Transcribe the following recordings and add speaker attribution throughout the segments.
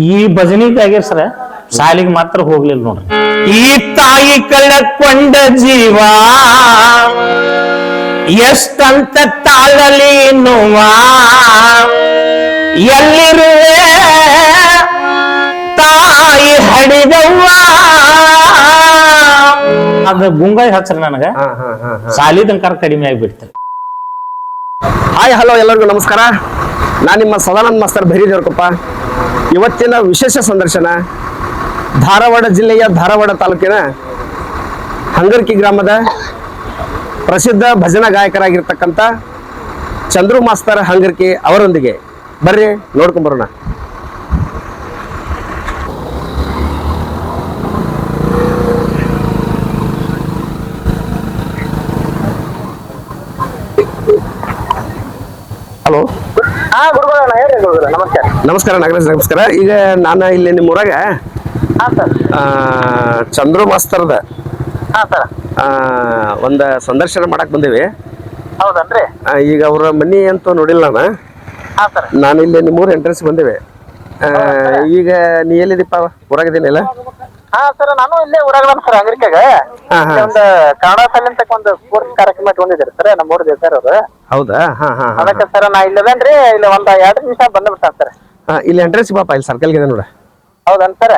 Speaker 1: ಈ ಭಜನಿಗೆ ಸರ ಶಾಲಿಗೆ ಮಾತ್ರ ಹೋಗ್ಲಿಲ್ಲ ನೋಡ್ರಿ. ಈ ತಾಯಿ ಕಳಕೊಂಡ ಜೀವ ಎಷ್ಟಂತ ತಾಳಲಿ ನೋವ, ಎಲ್ಲಿರುವೆ ತಾಯಿ ಹಡಿದವ್ವ. ಅದ ಗುಂಗಾಯಿ ಹಚ್ಚ್ರಿ ನನಗ ಶಾಲಿದಂಕಾರ ಕಡಿಮೆ ಆಗಿಬಿಡ್ತಾರೆ.
Speaker 2: ಹಾಯ್ ಹಲೋ ಎಲ್ಲರಿಗೂ ನಮಸ್ಕಾರ. ನಾನು ನಿಮ್ಮ ಸದಾನಂದ ಮಾಸ್ತರ್ ಭೈರಿದೇವ್ರಕೊಪ್ಪ. ಇವತ್ತಿನ ವಿಶೇಷ ಸಂದರ್ಶನ ಧಾರವಾಡ ಜಿಲ್ಲೆಯ ಧಾರವಾಡ ತಾಲೂಕಿನ ಹಂಗರ್ಕಿ ಗ್ರಾಮದ ಪ್ರಸಿದ್ಧ ಭಜನಾ ಗಾಯಕರಾಗಿರ್ತಕ್ಕಂಥ ಚಂದ್ರು ಮಾಸ್ತರ್ ಹಂಗರ್ಕಿ ಅವರೊಂದಿಗೆ. ಬರ್ರಿ ನೋಡ್ಕೊಂಬರೋಣ. ಹಲೋ. ನಮಸ್ಕಾರ ನಾಗರಾಜ್, ನಮಸ್ಕಾರ. ಈಗ ನಾನು ಇಲ್ಲಿ ನಿಮ್ಮ ಊರಾಗ ಚಂದ್ರು ಮಾಸ್ತರ್ದ ಒಂದ ಸಂದರ್ಶನ ಮಾಡಕ್ ಬಂದೇವಿ.
Speaker 3: ಹೌದನ್ರಿ?
Speaker 2: ಈಗ ಅವ್ರ ಮನಿ ಅಂತೂ ನೋಡಿಲ್ಲ ನಾನು ಇಲ್ಲಿ ನಿಮ್ಮೂರ ಎಂಟ್ರೆನ್ಸ್ ಬಂದೇವೆ. ಈಗ ನೀ ಎಲ್ಲಿದ್ದೀಪ್ಪ? ಊರಾಗಿದ್ದೀನಿಲ್ಲ?
Speaker 3: ಹಾ ಸರ್, ನಾನು ಇಲ್ಲೇ ಊರಾಗ ಸರ್ ಅಂಗರಿಕಾಗ ಒಂದು ಕನ್ನಡ ಸಾಲಿನ ಒಂದು ಸ್ಪೋರ್ಟ್ಸ್ ಕಾರ್ಯಕ್ರಮ ಇಟ್ಕೊಂಡಿದ್ದೀರಿ ಸರ್ ನಮ್ಮ ಊರ್ ಸರ್ ಅವ್ರು.
Speaker 2: ಹೌದಾ?
Speaker 3: ಅದಕ್ಕೆ ಸರ್ ನಾ ಇಲ್ಲದೇನ್ರಿ ಇಲ್ಲಿ ಒಂದ್ 2 ನಿಮಿಷ ಬಂದ್ಬಿಟ್ಟ ಸರ್.
Speaker 2: ಇಲ್ಲಿ ಎಂಟ್ರೆನ್ಸ್ ಬಾಪ, ಇಲ್ಲಿ ಸರ್ಕಲ್ಗೆ ಇದೆ ನೋಡ.
Speaker 3: ಹೌದನ್ ಸರ್?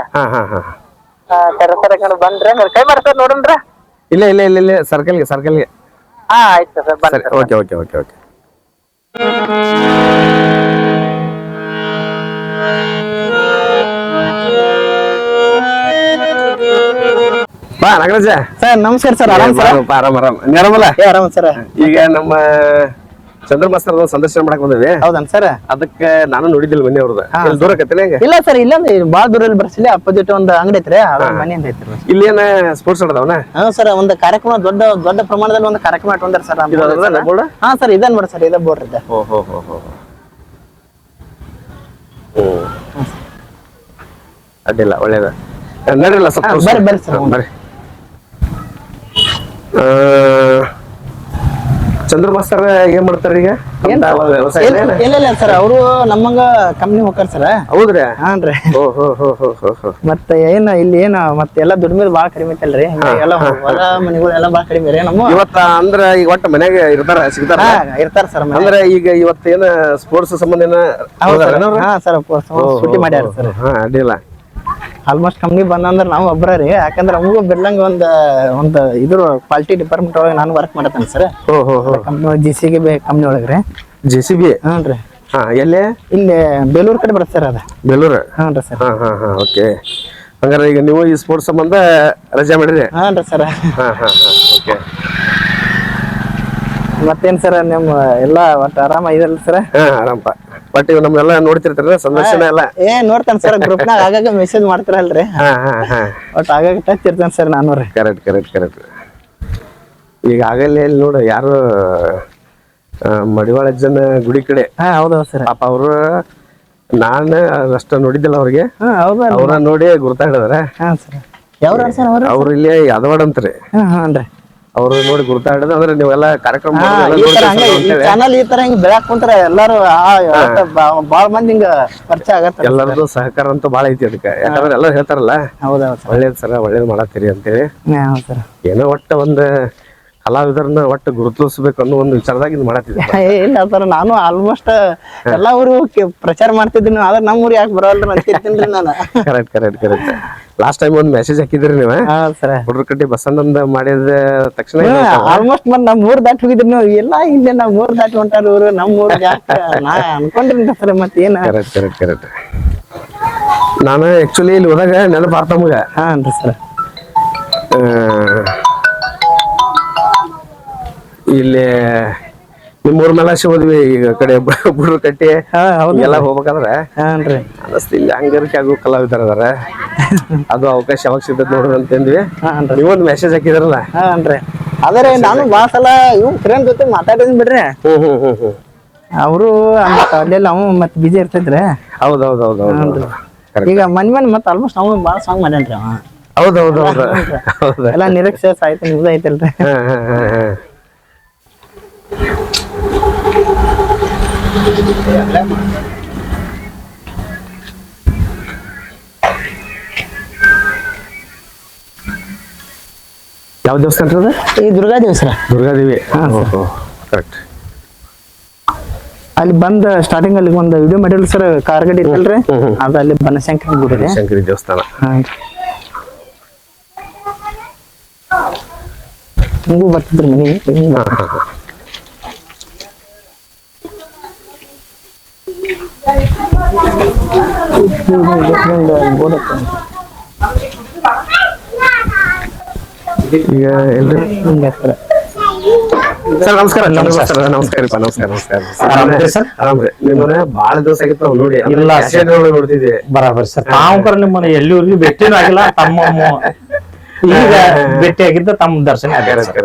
Speaker 3: ಸರ್ ಸರ್ ಬಂದ್ರಿ ಕೈ ಮಾಡಿ ಸರ್ ನೋಡನ್ರ.
Speaker 2: ಇಲ್ಲ ಇಲ್ಲ ಇಲ್ಲ ಇಲ್ಲ ಸರ್ಕಲ್ಗೆ.
Speaker 3: ಹಾ ಆಯ್ತು ಸರ್, ಬನ್ನಿ.
Speaker 2: Okay okay okay okay. ಬಾ ನಾಗರಾಜ.
Speaker 3: ಸರ್ ನಮಸ್ಕಾರ ಸರ್. ಆರಾಮ್ ಸರ್?
Speaker 2: ಆರಾಮ್ ಆರಾಮಲ್ಲ?
Speaker 3: ಆರಾಮ್ ಸರ್.
Speaker 2: ಈಗ ನಮ್ಮ ಚಂದ್ರ ಮಾಸ್ತರ್ ಸಂದರ್ಶನ ಮಾಡಕ್ ಬಂದೇವಿ.
Speaker 3: ಹೌದನ್ ಸರ್?
Speaker 2: ಅದಕ್ಕೆ ನಾನು ನೋಡಿದ್ದಿಲ್ಲ ಮನೆ ಅವ್ರದ. ದೂರ ಕತ್ತಲೆ?
Speaker 3: ಇಲ್ಲ ಸರ್, ಇಲ್ಲಂದ್ರೆ ಬಾಳ ದೂರ ಬರ್ಸಿಲ್ಲ. ಅಪೋಸಿಟ್ ಒಂದು ಅಂಗಡಿ ಐತ್ರಿ, ಅದ್ರ ಮನೆ ಅಂತ ಐತ್ರಿ.
Speaker 2: ಇಲ್ಲೇನ ಸ್ಪೋರ್ಟ್ಸ್ ಆಡದವನ?
Speaker 3: ಹಾ ಸರ್, ಒಂದು ಕಾರ್ಯಕ್ರಮ ದೊಡ್ಡ ಪ್ರಮಾಣದಲ್ಲಿ ಒಂದು ಕಾರ್ಯಕ್ರಮ ಇಟ್ಕೊಂಡ್ರ ಸರ್. ಹಾ ಸರ್, ಇದನ್ ನೋಡಿ ಸರ್, ಇದ ಬೋರ್ಡ್ ಇದೆ.
Speaker 2: ಅಡ್ಡಿಲ್ಲ, ಒಳ್ಳೇದ. ನಡ್ರಿಲ್ಲ
Speaker 3: ಬರ್ರಿ ಬರ್ರಿ ಸರ್,
Speaker 2: ಬರ್ರಿ. ಚಂದ್ರ ಮಾಸ್ತರ್ ಏನ್ ಮಾಡ್ತಾರ ಈಗ?
Speaker 3: ಇಲ್ಲ ಸರ್, ಅವರು ನಮ್ಮಂಗ ಕಂಪ್ನಿ ಹೋಗ್ತಾರ ಸರ್.
Speaker 2: ಹೌದ್ರಿ?
Speaker 3: ಹಾನ್ರಿ. ಮತ್ತೆ ಏನ ಇಲ್ಲಿ ಏನ ಮತ್ತೆ ಎಲ್ಲಾ ದುಡ್ಡು ಮೇಲೆ ಬಾಳ ಕಡಿಮೆ ಐತಲ್ರಿ, ಎಲ್ಲ ಹೊಲ ಮನೆಗಳು ಎಲ್ಲ ಬಾಳ ಕಡಿಮೆ ರೀ ನಮ್ಮ.
Speaker 2: ಇವತ್ತ ಅಂದ್ರ ಈಗ ಒಟ್ಟ ಮನ್ಯಾಗ ಸಿಗ್ತಾರ
Speaker 3: ಸರ್.
Speaker 2: ಅಂದ್ರೆ ಈಗ ಇವತ್ತೇನ ಸ್ಪೋರ್ಟ್ಸ್ ಸಂಬಂಧ ಏನ?
Speaker 3: ಹಾ ಸರ್, ಸುಟ್ಟಿ ಮಾಡ್ಯಾರ ಸರ್.
Speaker 2: ಅಡ್ಡಿಲ್ಲ.
Speaker 3: ಆಲ್ಮೋಸ್ಟ್ ಕಂಪ್ನಿ ಬಂದಂದ್ರ ನಾವು ಒಬ್ಬರ ರೀ, ಯಾಕಂದ್ರ ನಮಗೂ ಬಿಡ್ಲಂಗ ಒಂದ್ ಇದ್ರ ಕ್ವಾಲಿಟಿ ಡಿಪಾರ್ಟ್ಮೆಂಟ್ ಒಳಗೆ ನಾನು ವರ್ಕ್ ಮಾಡತ್ತೇನೆ ಸರ್. ಕಂಪ್ನಿ JCB ಕಂಪ್ನಿ ಒಳಗ್ರಿ.
Speaker 2: JCB?
Speaker 3: ಹ್ಞೂ.
Speaker 2: ಹಾ, ಎಲ್ಲೇ?
Speaker 3: ಇಲ್ಲಿ ಬೇಲೂರ್ ಕಡೆ ಬರುತ್ತೆ ಸರ್ ಅದ.
Speaker 2: ಬೇಲೂರು?
Speaker 3: ಹ್ಞೂ ಸರ್.
Speaker 2: ಓಕೆ. ಹಂಗಾರೆ ಈಗ ನೀವು ಈ ಸ್ಪೋರ್ಟ್ಸ್ ಸಂಬಂಧ ರಜೆ ಮಾಡಿರಿ?
Speaker 3: ಹ್ಞೂ ಸರ್.
Speaker 2: ಓಕೆ.
Speaker 3: ಮತ್ತೇನ್ ಸರ್, ನಿಮ್ಮ ಎಲ್ಲ ಒಟ್ಟು ಆರಾಮ ಇದಲ್ಲ ಸರ್?
Speaker 2: ಆರಾಮಪ್ಪ. ಬಟ್ ಇವ್ ನಮ್ಗೆಲ್ಲ ನೋಡ್ತಿರ್ತಾರ ಸಂದರ್ಶನ ಎಲ್ಲ?
Speaker 3: ನೋಡ್ತಾನೆ ಸರ್, ಗ್ರೂಪ್ನಾಗ ಆಗಾಗ ಮೆಸೇಜ್ ಮಾಡ್ತಾರಲ್ರಿ, ಒಟ್ಟು ಆಗಾಗ ಟಚ್ ಇರ್ತೇನೆ ಸರ್ ನಾನು ರೀ.
Speaker 2: ಕರೆಕ್ಟ್. ಈಗ ಆಗಲೇ ಇಲ್ಲಿ ನೋಡು, ಯಾರು ಮಡಿವಾಳ ಅಜ್ಜನ ಗುಡಿ ಕಡೆ.
Speaker 3: ಹೌದೌದು ಸರ್.
Speaker 2: ಪಾಪ ಅವರು ನಾನು ಅಷ್ಟ ನೋಡಿದ್ದಿಲ್ಲ ಅವ್ರಿಗೆ. ಅವ್ರ ನೋಡಿ ಗುರ್ತಾಡಿದಾರ. ಅವ್ರು ಇಲ್ಲಿ ಯಾದವಾಡ ಅಂತ್ರಿ. ಅವ್ರು ನೋಡಿ ಗುರ್ತಾಡಿದ ಅಂದ್ರೆ ನೀವೆಲ್ಲ ಕಾರ್ಯಕ್ರಮ
Speaker 3: ಚಾನಲ್ ಈ ತರ ಹಿಂಗ್ ಬೆಳಕ್ ಕುಂತಾರ ಎಲ್ಲಾರು, ಬಾಳ ಮಂದಿ ಹಿಂಗ ಪರಿಚಯ ಆಗತ್ತ.
Speaker 2: ಎಲ್ಲರದು ಸಹಕಾರ ಅಂತೂ ಬಾಳ ಐತಿ ಅದಕ್ಕೆ. ಯಾಕಂದ್ರೆ ಎಲ್ಲರೂ ಹೇಳ್ತಾರಲ್ಲ, ಒಳ್ಳೇದ್ ಸರ, ಒಳ್ಳೇದ್ ಮಾಡತ್ತೀರಿ ಅಂತೇಳಿ. ಏನೋ ಒಟ್ಟ ಒಂದ್ ಕಲಾವಿದರನ್ನ ಒಟ್ಟು ಗುರುತಿಸ್ಬೇಕು ಅನ್ನೋ ಒಂದು ವಿಚಾರದಾಗ ಇದು ಮಾಡತ್ತಿದ್ದೆ.
Speaker 3: ಇಲ್ಲ ಸರ್, ನಾನು ಆಲ್ಮೋಸ್ಟ್ ಎಲ್ಲಾ ಊರು ಪ್ರಚಾರ ಮಾಡ್ತಿದ್ದೀನಿ, ಆದ್ರೆ ನಮ್ಮ ಊರು ಯಾಕೆ ಬರೋಲ್ರಿ ಅಂತಿರ್ತೀನಿ ನಾನು.
Speaker 2: ಕರೆಕ್ಟ್. ಲಾಸ್ಟ್ ಟೈಮ್ ಒಂದ್ ಮೆಸೇಜ್ ಹಾಕಿದ್ರಿ ನೀವು, ಹುಡುಗ್ರ ಕಟ್ಟಿ ಬಸಣ್ಣಂದ ಮಾಡಿದ ತಕ್ಷಣ
Speaker 3: ಆಲ್ಮೋಸ್ಟ್ ನಮ್ ಊರ್ ದಾಟಿ ಹೋಗಿದ್ರಿ ನೀವು. ಎಲ್ಲ ಇಲ್ಲೇ ನಮ್ ಊರ್ ದಾಟಿ ಹೊಂಟಾರ ಊರು, ನಮ್ ಊರ್ ನಾ ಅನ್ಕೊಂಡ್ರಿ ಸರ್. ಮತ್ತೆ ಏನ? ಕರೆಕ್ಟ್. ನಾನು ಆಕ್ಚುಲಿ ಇಲ್ಲಿ ಹೋದಾಗ ನೆನಪಾರ್ತ ನಮಗ. ಹಾನ್ರಿ ಸರ್.
Speaker 2: ಇಲ್ಲಿ ನಿಮ್ಮೂರ್ ಮೇಲೆ ಹೋದ್ವಿ. ಈಗ ಕಡೆ ಬುಡ್ರ ಕಟ್ಟಿ ಎಲ್ಲ ಹೋಗ್ಬೇಕಾದ್ರೆ ಅನಸ್ತಿ ಇಲ್ಲಿ ಹಂಗರಿಕೆ ಆಗೋ ಕಲಾವಿದರ ಅದಾರ, ಅದು ಅವಕಾಶ ಯಾವಾಗ ಸಿಗ್ತದೆ ನೋಡ್ರಿ ಅಂತಂದ್ವಿ. ನೀವೊಂದು ಮೆಸೇಜ್ ಹಾಕಿದ್ರಲ್ಲ?
Speaker 3: ಆದ್ರೆ ನಾನು ಬಾಳ ಸಲ ಇವ್ ಫ್ರೆಂಡ್ ಜೊತೆ ಮಾತಾಡಿದ್ ಬಿಡ್ರಿ. ಅವರು ಅಲ್ಲೆಲ್ಲ ಅವ ಮತ್ ಬಿಜಿ ಇರ್ತಿದ್ರೆ.
Speaker 2: ಹೌದೌದು.
Speaker 3: ಈಗ ಮನ್ ಮತ್ ಆಲ್ಮೋಸ್ಟ್ ಅವ ಬಾಳ ಸಾಂಗ್ ಮಾಡ್ಯಾನ್ರಿ ಅವ.
Speaker 2: ಹೌದೌದು.
Speaker 3: ಎಲ್ಲ ನಿರೀಕ್ಷೆ ಆಯ್ತು, ನಿಮ್ದು ಐತಲ್ರಿ.
Speaker 2: ಯಾವ ದೇವಸ್ಥಾನ ರೀ ಅದು?
Speaker 3: ಈ ದುರ್ಗಾದೇವಿ ಸರ್.
Speaker 2: ದುರ್ಗಾದೇವಿ. ಕರೆಕ್ಟ್.
Speaker 3: ಅಲ್ಲಿ ಬಂದ ಸ್ಟಾರ್ಟಿಂಗ್ ಅಲ್ಲಿ ಒಂದು ವಿಡಿಯೋ ಮಾಡಿಲ್ಲ ಸರ್, ಕಾರ್ ಗಾಡಿ ಇತ್ತಲ್ರಿ, ಅದು ಅಲ್ಲಿ ಬನಶಂಕರಿ ಗುಡಿ ರೀ.
Speaker 2: ಶಂಕರಿ ದೇವಸ್ಥಾನ.
Speaker 3: ಹಿಂಗೂ ಬರ್ತಿದ್ರಿ ಮನೆಗೆ.
Speaker 2: ಈಗ ಎಲ್ರಿ ಸರ್ ನಮಸ್ಕಾರ. ನಮಸ್ಕಾರ ಆರಾಮ್ರಿ. ನಿಮ್ಮನ್ನ ಬಾಳ ದಿವಸ ಆಗಿತ್ತು ನಾವು ನೋಡಿ.
Speaker 1: ಇಲ್ಲ
Speaker 2: ನೋಡ್ತಿದ್ವಿ.
Speaker 1: ಬರಾಬರ್ ಸರ್. ತಾವು ನಿಮ್ಮನ್ನ ಎಲ್ಲಿವರೆಗೂ ಭೇಟಿನೂ ಆಗಿಲ್ಲ. ತಮ್ಮ ಈಗ ಭೇಟಿ ಆಗಿದ್ದ ತಮ್ಮ ದರ್ಶನ.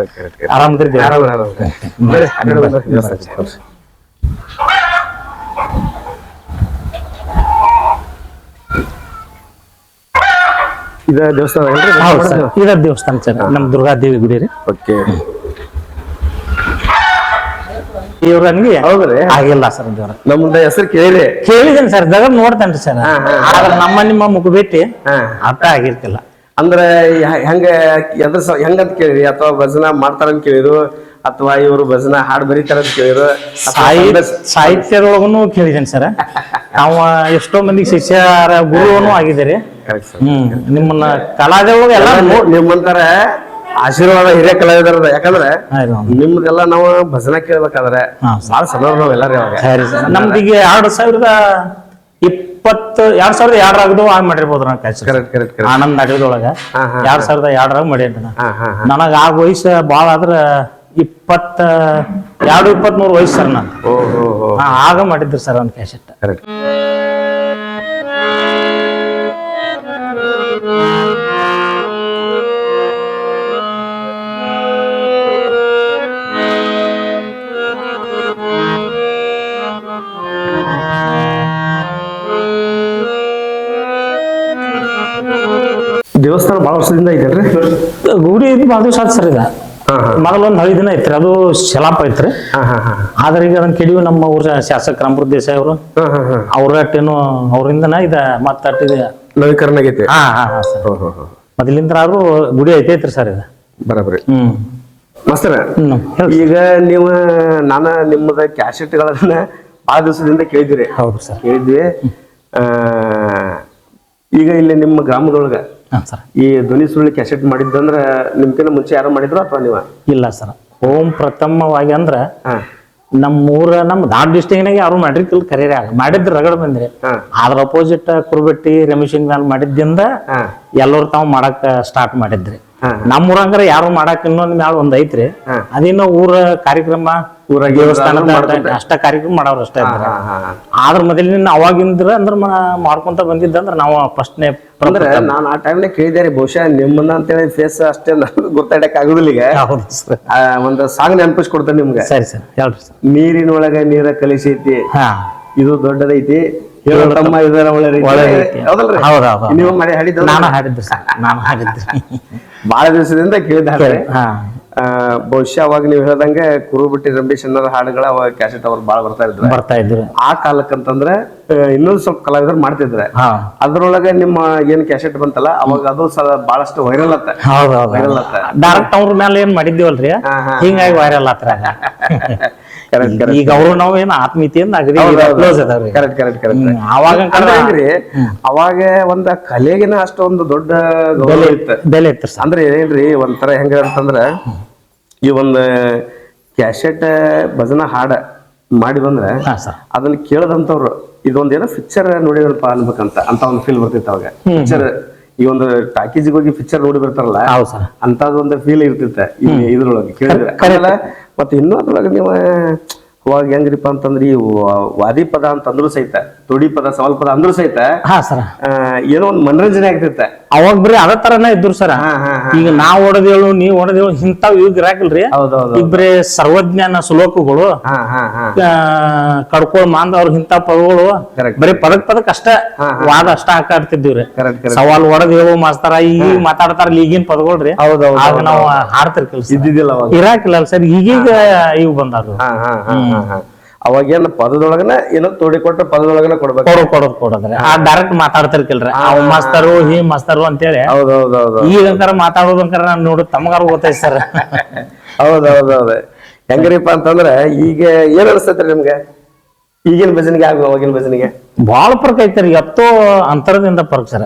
Speaker 1: ಆರಾಮದ್ರಿ?
Speaker 2: ಇದ ದೇವಸ್ಥಾನ
Speaker 1: ಇದ ದೇವಸ್ಥಾನ ಸರ್, ನಮ್ ದುರ್ಗಾದೇವಿ ಗುಡಿ ರೀ.
Speaker 2: ಓಕೆ.
Speaker 1: ಇವ್ರನ್ಗೆ
Speaker 2: ಹೌದ್ರಿ?
Speaker 1: ಆಗಿಲ್ಲ ಸರ್ ದೇವ್ರ.
Speaker 2: ನಮ್ದ ಹೆಸರು
Speaker 1: ಕೇಳಿದೇನೆ ಸರ್, ಜಗ ನೋಡ್ತೇನ್ರಿ ಸರ್. ಆದ್ರೆ ನಿಮ್ಮ ಮುಖ ಭೇಟಿ ಅರ್ಥ ಆಗಿರ್ತಿಲ್ಲ.
Speaker 2: ಅಂದ್ರೆ ಹೆಂಗ ಹೆಂಗಂತ ಕೇಳಿರಿ, ಅಥವಾ ಭಜನಾ ಮಾಡ್ತಾರಂತ ಕೇಳಿರು, ಅಥವಾ ಇವರು ಭಜನಾ ಹಾಡು ಬರೀತಾರ ಅಂತ ಕೇಳಿರು?
Speaker 1: ಸಾಹಿತ್ಯದೊಳಗೂ ಕೇಳಿದೇನೆ ಸರ್. ನಾವು ಎಷ್ಟೋ ಮಂದಿಗೆ ಶಿಷ್ಯರ ಗುರುವನು ಆಗಿದ್ದೀರಿ. ನಿಮ್ಮನ್ನ ಕಲಾದೇವೊಳಗ ಎಲ್ಲ
Speaker 2: ನಿಮ್ಮಂತರ ಆಶೀರ್ವಾದ ಹಿರಿಯ ಕಲಾವಿದರದ. ಯಾಕಂದ್ರೆ ನಿಮ್ದೆಲ್ಲ ನಾವು ಭಜನಾ ಕೇಳ್ಬೇಕಾದ್ರೆ ಬಾಳ ಸಣ್ಣವ್ರು ನಾವ್ ಎಲ್ಲಾರಿ. ಅವಾಗ
Speaker 1: ನಮ್ದೀಗ 2022 ಮಾಡಿರ್ಬೋದು ನಾವು ಕೆಲಸ. ಆನಂದ್ ನಾಟಕದೊಳಗ 2002 ಮಾಡೇನ್ರಿ. ನನಗ ಆಗ ವಯಸ್ಸು ಬಾಳ ಆದ್ರ 22-23 ವಯಸ್ಸು ಸರ್. ನಾನು ಆಗ ಮಾಡಿದ್ರಿ ಸರ್ ಒಂದ್ ಕ್ಯಾಸೆಟ್.
Speaker 2: ದೇವಸ್ಥಾನ ಬಹಳ ವರ್ಷದಿಂದ ಐತೇನ್ರಿ?
Speaker 1: ಗುಡಿ ಇದು ಭಾಳ ದಿವಸ ಆಯ್ತು ಸರ್. ಇದ ಮೊದಲೊಂದು 10 ದಿನ ಐತ್ರಿ, ಅದು ಶಲಾಪ ಐತ್ರಿ. ಆದ್ರೆ ಈಗ ಅದನ್ನ ಕೆಡಿಯು ನಮ್ಮ ಊರ ಶಾಸಕ ರಾಮಪುರ ದೇಸಾಯಿ ಅವರು ಅವ್ರಟ್ಟೇನು ಅವ್ರಿಂದನ ಇದ ಮತ್ತಿದೆ
Speaker 2: ನವೀಕರಣ ಆಗೈತಿ.
Speaker 1: ಮೊದಲಿಂದ ಆದ್ರೂ ಗುಡಿ ಐತೈತ್ರಿ ಸರ್. ಇದ
Speaker 2: ಬರಬ್ರಿ. ಮಸ್ತರ, ಈಗ ನೀವು ನಾನು ನಿಮ್ಮದ ಕ್ಯಾಸೆಟ್ಗಳನ್ನ ಬಹಳ ದಿವಸದಿಂದ ಕೇಳಿದಿರಿ.
Speaker 1: ಹೌದು ಸರ್,
Speaker 2: ಕೇಳಿದ್ವಿ. ಈಗ ಇಲ್ಲಿ ನಿಮ್ಮ ಗ್ರಾಮದೊಳಗ ಈ ಧ್ವನಿ ಸುರುಳಿ ಕ್ಯಾಸೆಟ್ ಮಾಡಿದ್ದಂದ್ರ ನಿಮ್ಕಿಂತ ಮುಂಚೆ ಯಾರು ಮಾಡಿದ್ರು ಅಥವಾ ನೀವ?
Speaker 1: ಇಲ್ಲ ಸರ್, ಓಂ ಪ್ರಥಮವಾಗಿ ಅಂದ್ರ ನಮ್ಮ ಧಾಡ್ ಡಿಸ್ಟಿಕ್ನಾಗ ಯಾರು ಮಾಡ್ರಿ ಕರೀರಿ ಮಾಡಿದ್ರ ರಗಡ ಬಂದ್ರಿ. ಅದ್ರ ಅಪೋಸಿಟ್ ಕುರುಬೆಟ್ಟಿ ರಮೇಶನ್ ಮ್ಯಾಲ ಮಾಡಿದ್ದಿಂದ ಎಲ್ಲರೂ ತಾವ್ ಮಾಡಕ್ ಸ್ಟಾರ್ಟ್ ಮಾಡಿದ್ರಿ. ನಮ್ಮೂರಂಗ್ರ ಯಾರು ಮಾಡಕ್ ಇನ್ನೊಂದ್ ಮ್ಯಾಲ ಒಂದ್ ಐತ್ರಿ. ಅದೇನೋ ಊರ ಕಾರ್ಯಕ್ರಮ, ಊರ ದೇವಸ್ಥಾನದ ಅಷ್ಟ ಕಾರ್ಯಕ್ರಮ ಮಾಡವ್ರ ಅಷ್ಟೇ. ಆದ್ರ ಮೊದಲಿನ ಅವಾಗಿಂದ್ರ ಅಂದ್ರ ಮಾಡ್ಕೊಂತ ಬಂದಿದ್ದಂದ್ರ ನಾವು ಫಸ್ಟ್ನೇ.
Speaker 2: ಅಂದ್ರೆ ನಾನು ಆ ಟೈಮ್ನಾಗ ಕೇಳಿದೆ ಬಹುಶಃ ನಿಮ್ಮನ್ನ ಅಂತೇಳಿ ಫೇಸ್ ಅಷ್ಟೇ ಗೊತ್ತಾಡಕ್ ಆಗುದಿಲ್ಲ. ಈಗ ಒಂದ್ ಸಾಂಗ್ ನೆನಪಿಸ್ಕೊಡ್ತೇನೆ ನಿಮ್ಗೆ.
Speaker 1: ಸರಿ ಸರ್, ಹೇಳ್ರಿ ಸರ್.
Speaker 2: ನೀರಿನೊಳಗ ನೀರ ಕಲಿಸೈತಿ, ಇದು ದೊಡ್ಡದೈತಿ, ತಮ್ಮ ಇದರ ಒಳ್ಳೆ ನೀವು ಮಾಡಿ ಹಾಡಿದ್ದು.
Speaker 1: ನಾನು ಹಾಡಿದ್ರಿ ಸರ್, ನಾನು ಹಾಡಿದ್ರಿ.
Speaker 2: ಬಹಳ ದಿವಸದಿಂದ ಕೇಳಿದ. ಬಹುಶಃ ಅವಾಗ ನೀವು ಹೇಳ್ದಂಗೆ ಕುರುಬೆಟ್ಟಿ ರಂಬೇಶ್ ಅನ್ನೋರ ಹಾಡುಗಳ ಅವಾಗ ಕ್ಯಾಸೆಟ್ ಅವ್ರು ಬಾಳ ಬರ್ತಾ ಇದ್ರು. ಆ ಕಾಲಕ್ಕಂತಂದ್ರೆ ಇನ್ನೊಂದು ಸ್ವಲ್ಪ ಕಲಾವಿದರು ಮಾಡ್ತಿದ್ರೆ. ಅದ್ರೊಳಗೆ ನಿಮ್ಮ ಏನ್ ಕ್ಯಾಸೆಟ್ ಬಂತಲ್ಲ ಅವಾಗ ಅದು ಬಹಳಷ್ಟು ವೈರಲ್ ಆತ.
Speaker 1: ಡೈರೆಕ್ಟ್ ಅವ್ರ ಮೇಲೆ ಏನ್ ಮಾಡಿದ್ದೀವಲ್ರಿ, ಹಿಂಗಾಗಿ ವೈರಲ್ ಆತ್ರ. ಈಗ ಅವರು ನಾವು ಏನ್ ಆತ್ಮೀಯತೆಯಿಂದ
Speaker 2: ಅವಾಗ ಒಂದ ಕಲೆಗಿನ ಅಷ್ಟೊಂದು ದೊಡ್ಡ
Speaker 1: ಬೆಲೆ ಇತ್ತು.
Speaker 2: ಅಂದ್ರೆ ಏನ್ರಿ ಒಂಥರ ಹೆಂಗ ಅಂತಂದ್ರ ಈ ಒಂದ್ ಕ್ಯಾಸೆಟ್ ಭಜನಾ ಹಾಡ ಮಾಡಿ ಬಂದ್ರೆ ಅದನ್ನ ಕೇಳದಂತವ್ರು ಇದೊಂದೇನೋ ಪಿಕ್ಚರ್ ನೋಡಿದ್ರಪ್ಪ ಅನ್ಬೇಕಂತ ಅಂತ ಒಂದು ಫೀಲ್ ಬರ್ತಿತ್ತು ಅವಾಗ. ಪಿಕ್ಚರ್ ಈ ಒಂದು ಟಾಕೀಜಿಗೆ ಹೋಗಿ ಪಿಕ್ಚರ್ ನೋಡಿ ಬರ್ತಾರಲ್ಲ ಅಂತದೊಂದು ಫೀಲ್ ಇರ್ತಿತ್ತ ಇದ್ರೊಳಗೆ ಕೇಳಿದ್ರೆ. ಮತ್ತೆ ಇನ್ನೂ ಅದ್ರೊಳಗೆ ನೀವು ಅವಾಗ ಹೆಂಗ್ರಿಪ್ಪ ಅಂತಂದ್ರೆ ಈ ವಾದಿ ಪದ ಅಂತಂದ್ರು ಸಹಿತ, ತುಡಿ ಪದ, ಸವಾಲ್ ಪದ ಅಂದ್ರು ಸಹಿತ ಏನೋ ಒಂದ್ ಮನರಂಜನೆ ಆಗ್ತಿತ್ತ.
Speaker 1: ಅವಾಗ ಬರೀ ಅದ ತರನ ಇದ್ರು ಸರ್. ಈಗ ನಾವ್ ಹೊಡೆದೇಳು ನೀವ್ ಹೊಡೆದೇಳು ಇಂತಾವ್ ಇವ್ ಇರಾಕಿಲ್ರಿ. ಈಗ ಬರೀ ಸರ್ವಜ್ಞಾನ ಶ್ಲೋಕಗಳು, ಕಡ್ಕೋಳ್ ಮಾಂದ ಅವ್ರ ಇಂತ ಪದಗಳು ಬರೀ ಪದಕ್ ಅಷ್ಟ ವಾದ ಅಷ್ಟ ಹಾಕಾಡ್ತಿದ್ವಿ. ಸವಾಲ್ ಹೊಡೆದೇವು ಮಾಸ್ತಾರ ಈಗ ಮಾತಾಡ್ತಾರ ಈಗಿನ ಪದಗಳ್ರಿ. ಆಗ ನಾವ್ ಹಾಡ್ತಿರ್ ಕೆಲ್ಸ
Speaker 2: ಇದ್ದಿದ್ದಿಲ್ಲ
Speaker 1: ಇರಾಕಿಲ್ಲ ಸರ್. ಈಗೀಗ ಇವ್ ಬಂದಾರ.
Speaker 2: ಅವಾಗೇನ್ ಪದದೊಳಗನ ಏನೋ ತೋಡಿಕೊಟ್ಟ ಪದದೊಳಗನ ಕೊಡ್ಬೇಕು.
Speaker 1: ಕೊಡೋದ್ರಿ ಆ ಡೈರೆಕ್ಟ್ ಮಾತಾಡ್ತಿರ್ಕಿಲ್ರಿ ಅವ್ ಮಾಸ್ತರು ಈ ಮಾಸ್ತರು ಅಂತೇಳಿ.
Speaker 2: ಹೌದೌದೌದು.
Speaker 1: ಈಗಂಕರ ಮಾತಾಡೋದಂಕರ ನಾನು ನೋಡು ತಮಗಾರ ಗೊತ್ತೈತಿ ಸರ್.
Speaker 2: ಹೌದೌದೌದು. ಹೆಂಗ್ರಿಪ್ಪ ಅಂತಂದ್ರ ಈಗ ಏನ್ ಅನಿಸ್ತೈತ್ರಿ ನಿಮ್ಗೆ ಈಗಿನ ಭಜನೆಗೆ ಆಗ ಅವಾಗಿನ ಭಜನೆಗೆ?
Speaker 1: ಬಾಳ ಫರ್ಕ್ ಐತ್ರಿ, ಎತ್ತೋ ಅಂತರದಿಂದ ಫರ್ಕ್ ಸರ್.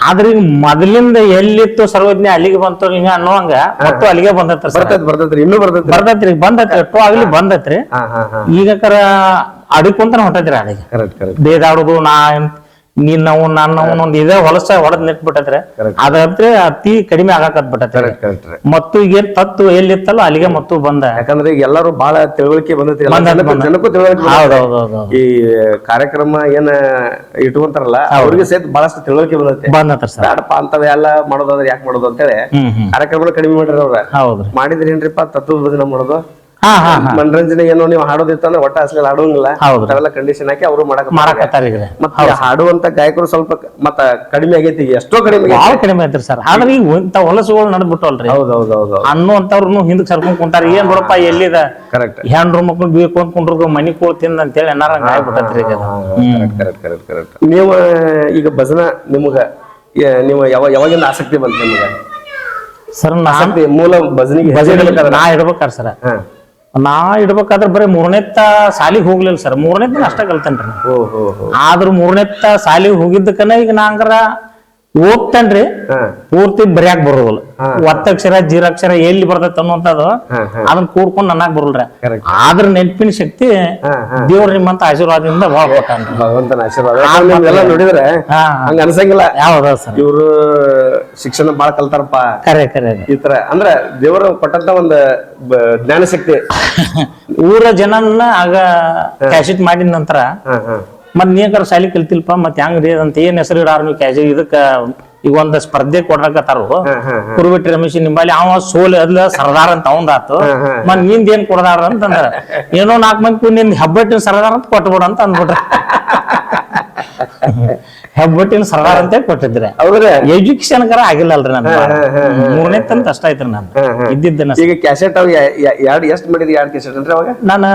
Speaker 1: ಆದ್ರೆ ಈಗ ಮೊದಲಿಂದ ಎಲ್ಲಿತ್ತು ಸರ್ವಜ್ಞ ಅಲ್ಲಿಗೆ ಬಂತು ಹಿಂಗ ಅನ್ನೋಂಗ ಮತ್ತು ಅಲ್ಲಿಗೆ ಬಂದೈತ್ರಿ ಸರ್.
Speaker 2: ಬರ್ತೈತ್ರಿ ಇನ್ನೂ
Speaker 1: ಬರ್ತೈತ್ರಿ ಬಂದೈತ್ರಿ ಎಷ್ಟೋ ಆಗ್ಲಿ ಬಂದೈತ್ರಿ. ಈಗಕರ ಅಡಿಕೊಂತಾನೆ ಹೊಂಟೈತ್ರಿ ಅಡಿಗೆ ಬೇದಾಡುದು ನೀನ್ ನಾವು ನಾನು ಒಂದ್ ಇದೇ ಹೊಲಸ ಹೊಡೆದ್ ನಿಂತ್ಬಿಟ್ಟೈತ್ರಿ. ಅದ್ರ ಅತಿ ಕಡಿಮೆ ಆಗಾಕತ್ ಬಿಟ್ಟೈತ್ರಿ. ಮತ್ತು ಈಗ ತತ್ತು ಎಲ್ಲಿತ್ತಲ್ಲ ಅಲ್ಲಿಗೆ ಮತ್ತು ಬಂದ.
Speaker 2: ಯಾಕಂದ್ರೆ ಈಗ ಎಲ್ಲರೂ ಬಹಳ ತಿಳುವಳಿಕೆ ಬಂದೈತಿ, ಜನಕ್ಕೂ ತಿಳುವಳಿಕೆ. ಈ ಕಾರ್ಯಕ್ರಮ ಏನ್ ಇಟ್ಕೊಂತಾರಲ್ಲ ಅವ್ರಿಗೆ ಸಹಿತ ಬಹಳಷ್ಟು ತಿಳುವಳಿಕೆ ಬಂದೈತಿ. ಬೇಡಪ್ಪ ಅಂತವ ಎಲ್ಲ ಮಾಡೋದಾದ್ರೆ ಯಾಕೆ ಮಾಡೋದು ಅಂತೇಳಿ ಕಾರ್ಯಕ್ರಮ ಕಡಿಮೆ ಮಾಡ್ರಿ ಅವ್ರ. ಮಾಡಿದ್ರಿ ಏನ್ರಿಪ್ಪ ತತ್ವದ ಭಜನೆ ಮಾಡೋದು, ಮನರಂಜನೆ ಏನೋ ನೀವು ಹಾಡೋದಿತ್ತಂದ್ರೆ ಒಟ್ಟ ಅಸಲಿ ಹಾಡೋಂಗಿಲ್ಲ, ಅವೆಲ್ಲ ಕಂಡೀಷನ್ ಹಾಕಿ ಅವರು ಮಾಡಕತ್ತಾರ. ಮತ್ತೆ ಹಾಡುವಂತ ಗಾಯಕರು ಸ್ವಲ್ಪ ಮತ್ತ ಕಡಿಮೆ ಆಗೈತಿ, ಎಷ್ಟೋ
Speaker 1: ಕಡಿಮೆ ಐತ್ರಿ ಸರ್. ಆದ್ರೆ ಈಗ ಇಂತ ಹೊಲಸುಗಳು ನಡೆದ್ಬಿಟ್ಟವಲ್ರಿ.
Speaker 2: ಹೌದೌದೌದು.
Speaker 1: ಅನ್ನುವಂತವ್ರು ಹಿಂದಕ್ ಸರ್ಕೊಂಡ್ ಕುಂತಾರ. ಏನ್ ಬಿಡಪ್ಪ ಎಲ್ಲಿದ
Speaker 2: ಕರೆಕ್ಟ್
Speaker 1: ಹೆಣ್ರು ಮಕ್ಳು ಬೇಕು ಅಂದ್ಕೊಂಡ್ರು ಮನಿ ಕೂಳ್ ತಿಂದ ಅಂತೇಳಿ ಏನಾರ ಆಗ್ಬಿಟ್ಟತ್ರಿ.
Speaker 2: ನೀವು ಈಗ ಭಜನ ನಿಮ್ಗ ನೀವು ಯಾವಾಗಿಂದ ಆಸಕ್ತಿ ಬಂತ ನಿಮ್ಗ
Speaker 1: ಸರ್?
Speaker 2: ಮೂಲ ಭಜನಿಗೆ
Speaker 1: ನಾ ಇಡ್ಬೇಕಾರ ಸರ್. ನಾ ಇಡ್ಬೇಕಾದ್ರೆ ಬರೀ 3ನೇತ್ತ ಸಾಲಿಗೆ ಹೋಗ್ಲಿಲ್ಲ ಸರ್. 3ನೇತ್ತ ಅಷ್ಟ ಕಲ್ತೇನ್ರಿ. ಆದ್ರೂ 3ನೇತ್ತ ಸಾಲಿಗೆ ಹೋಗಿದ್ದಕ್ಕನ ಈಗ ನಾ ಹಂಗಾರ ಓದ್ತೇನ್ರಿ, ಪೂರ್ತಿ ಬರ್ಯಾಕ್ ಬರೋದಿಲ್ಲ. ಒತ್ತಕ್ಷರ ಜೀರಾಕ್ಷರ ಎಲ್ಲಿ ಬರ್ತೈತೆ ಅನ್ನುವಂಥದ್ದು ಅದನ್ನ ಕೂಡ್ಕೊಂಡ್ ನನ್ನಾಗ್ ಬರಲ್ರಿ. ಆದ್ರ ನೆನಪಿನ ಶಕ್ತಿ ದೇವ್ರ ನಿಮ್ಮಂತ ಆಶೀರ್ವಾದದಿಂದ ಭಾಳ ಕೊಟ್ಟಾನ್ರಿ.
Speaker 2: ಭಗವಂತನ ಆಶೀರ್ವಾದ ನೋಡಿದ್ರೆ ಹಂಗ ಅನ್ಸಂಗಿಲ್ಲ.
Speaker 1: ಯಾವ್ದ ಸರ್
Speaker 2: ಇವ್ರು ಶಿಕ್ಷಣ ಬಾಳ ಕಲ್ತಾರಪ್ಪ.
Speaker 1: ಕರೆ
Speaker 2: ಈ ತರ ಅಂದ್ರ ದೇವರು ಕೊಟ್ಟಂತ ಒಂದು ಜ್ಞಾನ ಶಕ್ತಿ.
Speaker 1: ಊರ ಜನನ್ನ ಆಗ ಕ್ಯಾಶೆಟ್ ಮಾಡಿದ ನಂತರ ಮತ್ ನೀಕರ ಶಾಲಿ ಕಲ್ತಿಲ್ಪ ಮತ್ ಹೆಂಗ್ರಿ ಅಂತ ಏನ್ ಹೆಸರು ಇಡಾರ ನೀವು ಕ್ಯಾಶೆಟ್ ಇದಕ್ಕ ಈಗ ಒಂದ್ ಸ್ಪರ್ಧೆ ಕೊಡ್ರಕತ್ತಾರು. ಕುರುಬೆಟ್ಟಿ ರಮೇಶ್ ನಿಂಬಲ್ಲಿ ಅವ ಸೋಲ್ ಅದ್ಲ ಸರದಾರ ಅಂತ ಅವಂದಾತು. ಮತ್ ನಿಂದ ಏನ್ ಕೊಡದಾರ ಅಂತಂದ್ರ ಏನೋ 4 ಮಂದಿ ನಿಂದ ಹೆಬ್ಬಟ್ಟಿನ ಸರದಾರ ಅಂತ ಕೊಟ್ಬಿಡ ಅಂತ ಅಂದ್ಬಿಟ್ರ. ಹೆಬ್ಬಟ್ಟಿನ ಸರದಾರ ಅಂತ ಕೊಟ್ಟಿದ್ರೆ ಎಜುಕೇಶನ್ ಕರ ಆಗಿಲ್ಲ ಅಲ್ರಿ. ನನ್ 3ನೇತ್ತ ಅಂತ ಅಷ್ಟ ಐತ್ರಿ ನಾನು ಇದ್ದಿದ್ದ.
Speaker 2: ಈಗ ಕ್ಯಾಸೆಟ್ ಎಷ್ಟ್ ಮಾಡಿದ್ರಿ? 2 ಕ್ಯಾಸೆಟ್ ಅಂದ್ರೆ ಅವಾಗ
Speaker 1: ನಾನು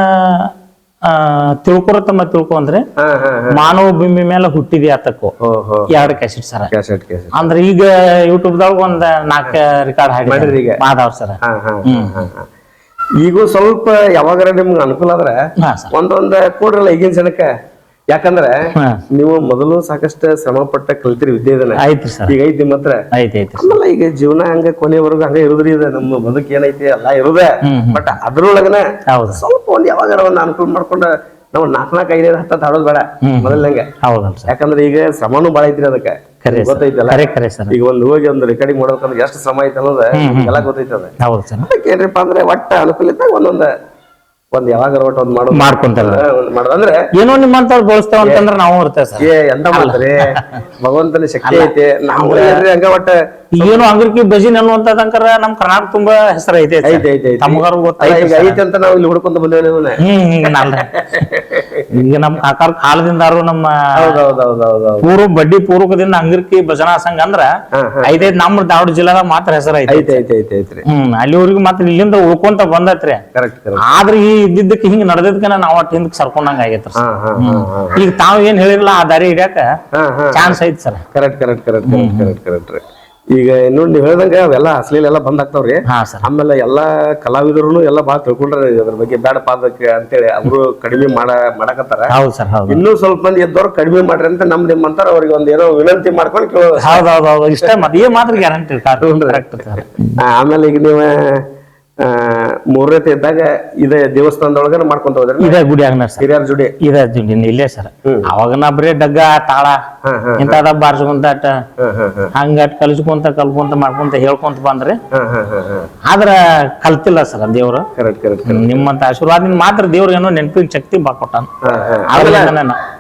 Speaker 1: ತಿಳ್ಕೊರತಮ್ಮ ತಿಳ್ಕೊ ಅಂದ್ರೆ ಮಾನವ ಭೂಮಿ ಮೇಲೆ ಹುಟ್ಟಿದಿ ಆತಕ್ಕೋ 2 ಕ್ಯಾಸೆಟ್ ಸರ. ಅಂದ್ರೆ ಈಗ ಯೂಟ್ಯೂಬ್ ದಾಗ ಒಂದ್ 4 ರೆಕಾರ್ಡ್ ಹಾಡಿದ್ರಿ ಮಾಧವ್ ಸರ.
Speaker 2: ಈಗೂ ಸ್ವಲ್ಪ ಯಾವಾಗಾರ ನಿಮ್ಗೆ ಅನುಕೂಲ ಆದ್ರೆ ಒಂದೊಂದ್ ಕೊಡ್ರಲ್ಲ ಈಗಿನ ಜನಕ್ಕ. ಯಾಕಂದ್ರೆ ನೀವು ಮೊದಲು ಸಾಕಷ್ಟು ಶ್ರಮ ಪಟ್ಟ ಕಲ್ತಿರಿ ವಿದ್ಯೆ
Speaker 1: ಐತ್ರಿ ಸರ್.
Speaker 2: ಈಗ ಐತಿ ಮಾತ್ರ ಆಮೇಲೆ ಈಗ ಜೀವನ ಹಂಗ ಕೊನೆವರೆಗೂ ಹಂಗ ಇರುದ್ರಿ. ಇದೆ ನಮ್ಮ ಬದುಕು ಏನೈತಿ ಎಲ್ಲ ಇರುದೇ. ಬಟ್ ಅದ್ರೊಳಗನ ಸ್ವಲ್ಪ ಒಂದ್ ಯಾವಾಗಾರ ಒಂದ್ ಅನುಕೂಲ ಮಾಡ್ಕೊಂಡ ನಾವು 4 5 10 ಹಾಡೋದ್ ಬೇಡ ಮೊದಲಂಗೆ. ಯಾಕಂದ್ರೆ ಈಗ ಶ್ರಮನು ಬಾಳ ಐತ್ರಿ ಅದಕ್ಕೆ ಗೊತ್ತೈತಲ್ಲ. ಈಗ ಒಂದ್ ಹೋಗಿ ಒಂದ್ ರೆಕಾರ್ಡಿಂಗ್ ಮಾಡ್ಬೇಕಂದ್ರೆ ಎಷ್ಟು ಶ್ರಮ ಐತೆ ಅನ್ನೋದು ಎಲ್ಲ ಗೊತ್ತೈತದ. ಏನ್ರಿಪ್ಪ ಅಂದ್ರೆ ಒಟ್ಟ ಅನುಕೂಲ ಇದ್ದಾಗ ಒಂದ್ ಯಾವಾಗ ಒಟ್ಟು ಒಂದ್ ಮಾಡೋದಂದ್ರೆ
Speaker 1: ಏನೋ ನಿಮ್ಮಂತವ್ರು ಬಳಸ್ತಾವ ಅಂತಂದ್ರೆ ನಾವು ಇರ್ತೇವೆ ಸರ್.
Speaker 2: ಎಂತ ಮಾಡ್ತಾರೆ, ಭಗವಂತನ ಶಕ್ತಿ ಐತೆ. ನಾವು ಹಂಗ ಒಟ್ಟ
Speaker 1: ಏನು ಅಂಗರ್ಕಿ ಬಜಿನ್ ಅನ್ನುವಂತದಂಕರ ನಮ್ ಕರ್ನಾಟಕ ತುಂಬಾ ಹೆಸರು ಐತೆ. ತಮಗಾರು
Speaker 2: ಐತೆ ಅಂತ ನಾವು ಇಲ್ಲಿ ಹುಡ್ಕೊಂತ ಬಂದೇವೆ.
Speaker 1: ಈಗ ನಮ್ ಕಾಕಾರ ಕಾಲದಿಂದಾರು ನಮ್ಮ ಬಡ್ಡಿ ಪೂರ್ವಕದಿಂದ ಅಂಗರ್ಕಿ ಭಜನಾ ಸಂಘ ಅಂದ್ರ 5 ನಮ್ಮ ದಾವಣ ಜಿಲ್ಲಾದಾಗ ಮಾತ್ರ ಹೆಸರು ಐತೆ. ಅಲ್ಲಿವರೆಗೂ ಮಾತ್ರ ಇಲ್ಲಿಂದ ಉಳ್ಕೊಂತ ಬಂದತ್ರಿ. ಆದ್ರೆ ಈ ಇದ್ದಿದ್ದಕ್ಕೆ ಹಿಂಗ್ ನಡೆದಕ್ಕೆ ನಾವ್ ಒಟ್ಟು ಹಿಂದಕ್ ಸರ್ಕೊಂಡಂಗ ಆಗೈತ್ರಿ. ಈಗ ತಾವ್ ಏನ್ ಹೇಳಿರಲ್ಲ ಆ ದಾರಿ ಹಿಡ್ಯಾಕ ಚಾನ್ಸ್ ಐತಿ ಸರ್.
Speaker 2: ಕರೆಕ್ಟ್. ಈಗ ನೋಡಿ ನೀವ್ ಹೇಳ್ದಂಗ ಅವೆಲ್ಲ ಅಶ್ಲೀಲ ಎಲ್ಲ ಬಂದ್ ಆಗ್ತಾವ್ರಿ. ಆಮೇಲೆ ಎಲ್ಲಾ ಕಲಾವಿದರು ಎಲ್ಲಾ ಬಾಳ ತಿಳ್ಕೊಂಡ್ರ ಅದ್ರ ಬಗ್ಗೆ ಬೇಡಪ್ಪ ಅದಕ್ಕೆ ಅಂತೇಳಿ ಅವರು ಕಡಿಮೆ ಮಾಡಕತ್ತಾರ. ಇನ್ನೂ ಸ್ವಲ್ಪ ಮಂದಿ ಎದ್ದವ್ರು ಕಡಿಮೆ ಮಾಡ್ರಿ ಅಂತ ನಿಮ್ಮಂತಾರ ಅವ್ರಿಗೆ ಒಂದ್ ಏನೋ ವಿನಂತಿ ಮಾಡ್ಕೊಂಡು
Speaker 1: ಕೇಳೋದು ಇಷ್ಟ ಮಾತ್ರ ಗ್ಯಾರಂಟಿ.
Speaker 2: ಆಮೇಲೆ ಈಗ ನೀವ 3ನೇತೆ ಇದ್ದಾಗ ಇದೇ ದೇವಸ್ಥಾನದೊಳಗ ಮಾಡ್ಕೊಂತ ಹೋದ್ರಿ?
Speaker 1: ಇದೇ ಗುಡಿ
Speaker 2: ಹಿರಿಯರ ಜುಡಿ
Speaker 1: ಇಲ್ಲೇ ಸರ್. ಅವಾಗನ ಬರೀ ಡಗ್ಗ ತಾಳ ಇಂತದ ಬಾರ್ಸ್ಕೊಂತ ಹಂಗಟ್ ಕಲ್ಕೊಂತ ಮಾಡ್ಕೊಂತ ಹೇಳ್ಕೊಂತ ಬಂದ್ರಿ. ಆದ್ರ ಕಲ್ತಿಲ್ಲ ಸರ್ ದೇವ್ರು. ನಿಮ್ಮಂತ ಆಶೀರ್ವಾದ ಮಾತ್ರ ದೇವ್ರ ಏನೋ ನೆನಪಿನ ಶಕ್ತಿ ಬಾಕೊಟ್ಟಾನ.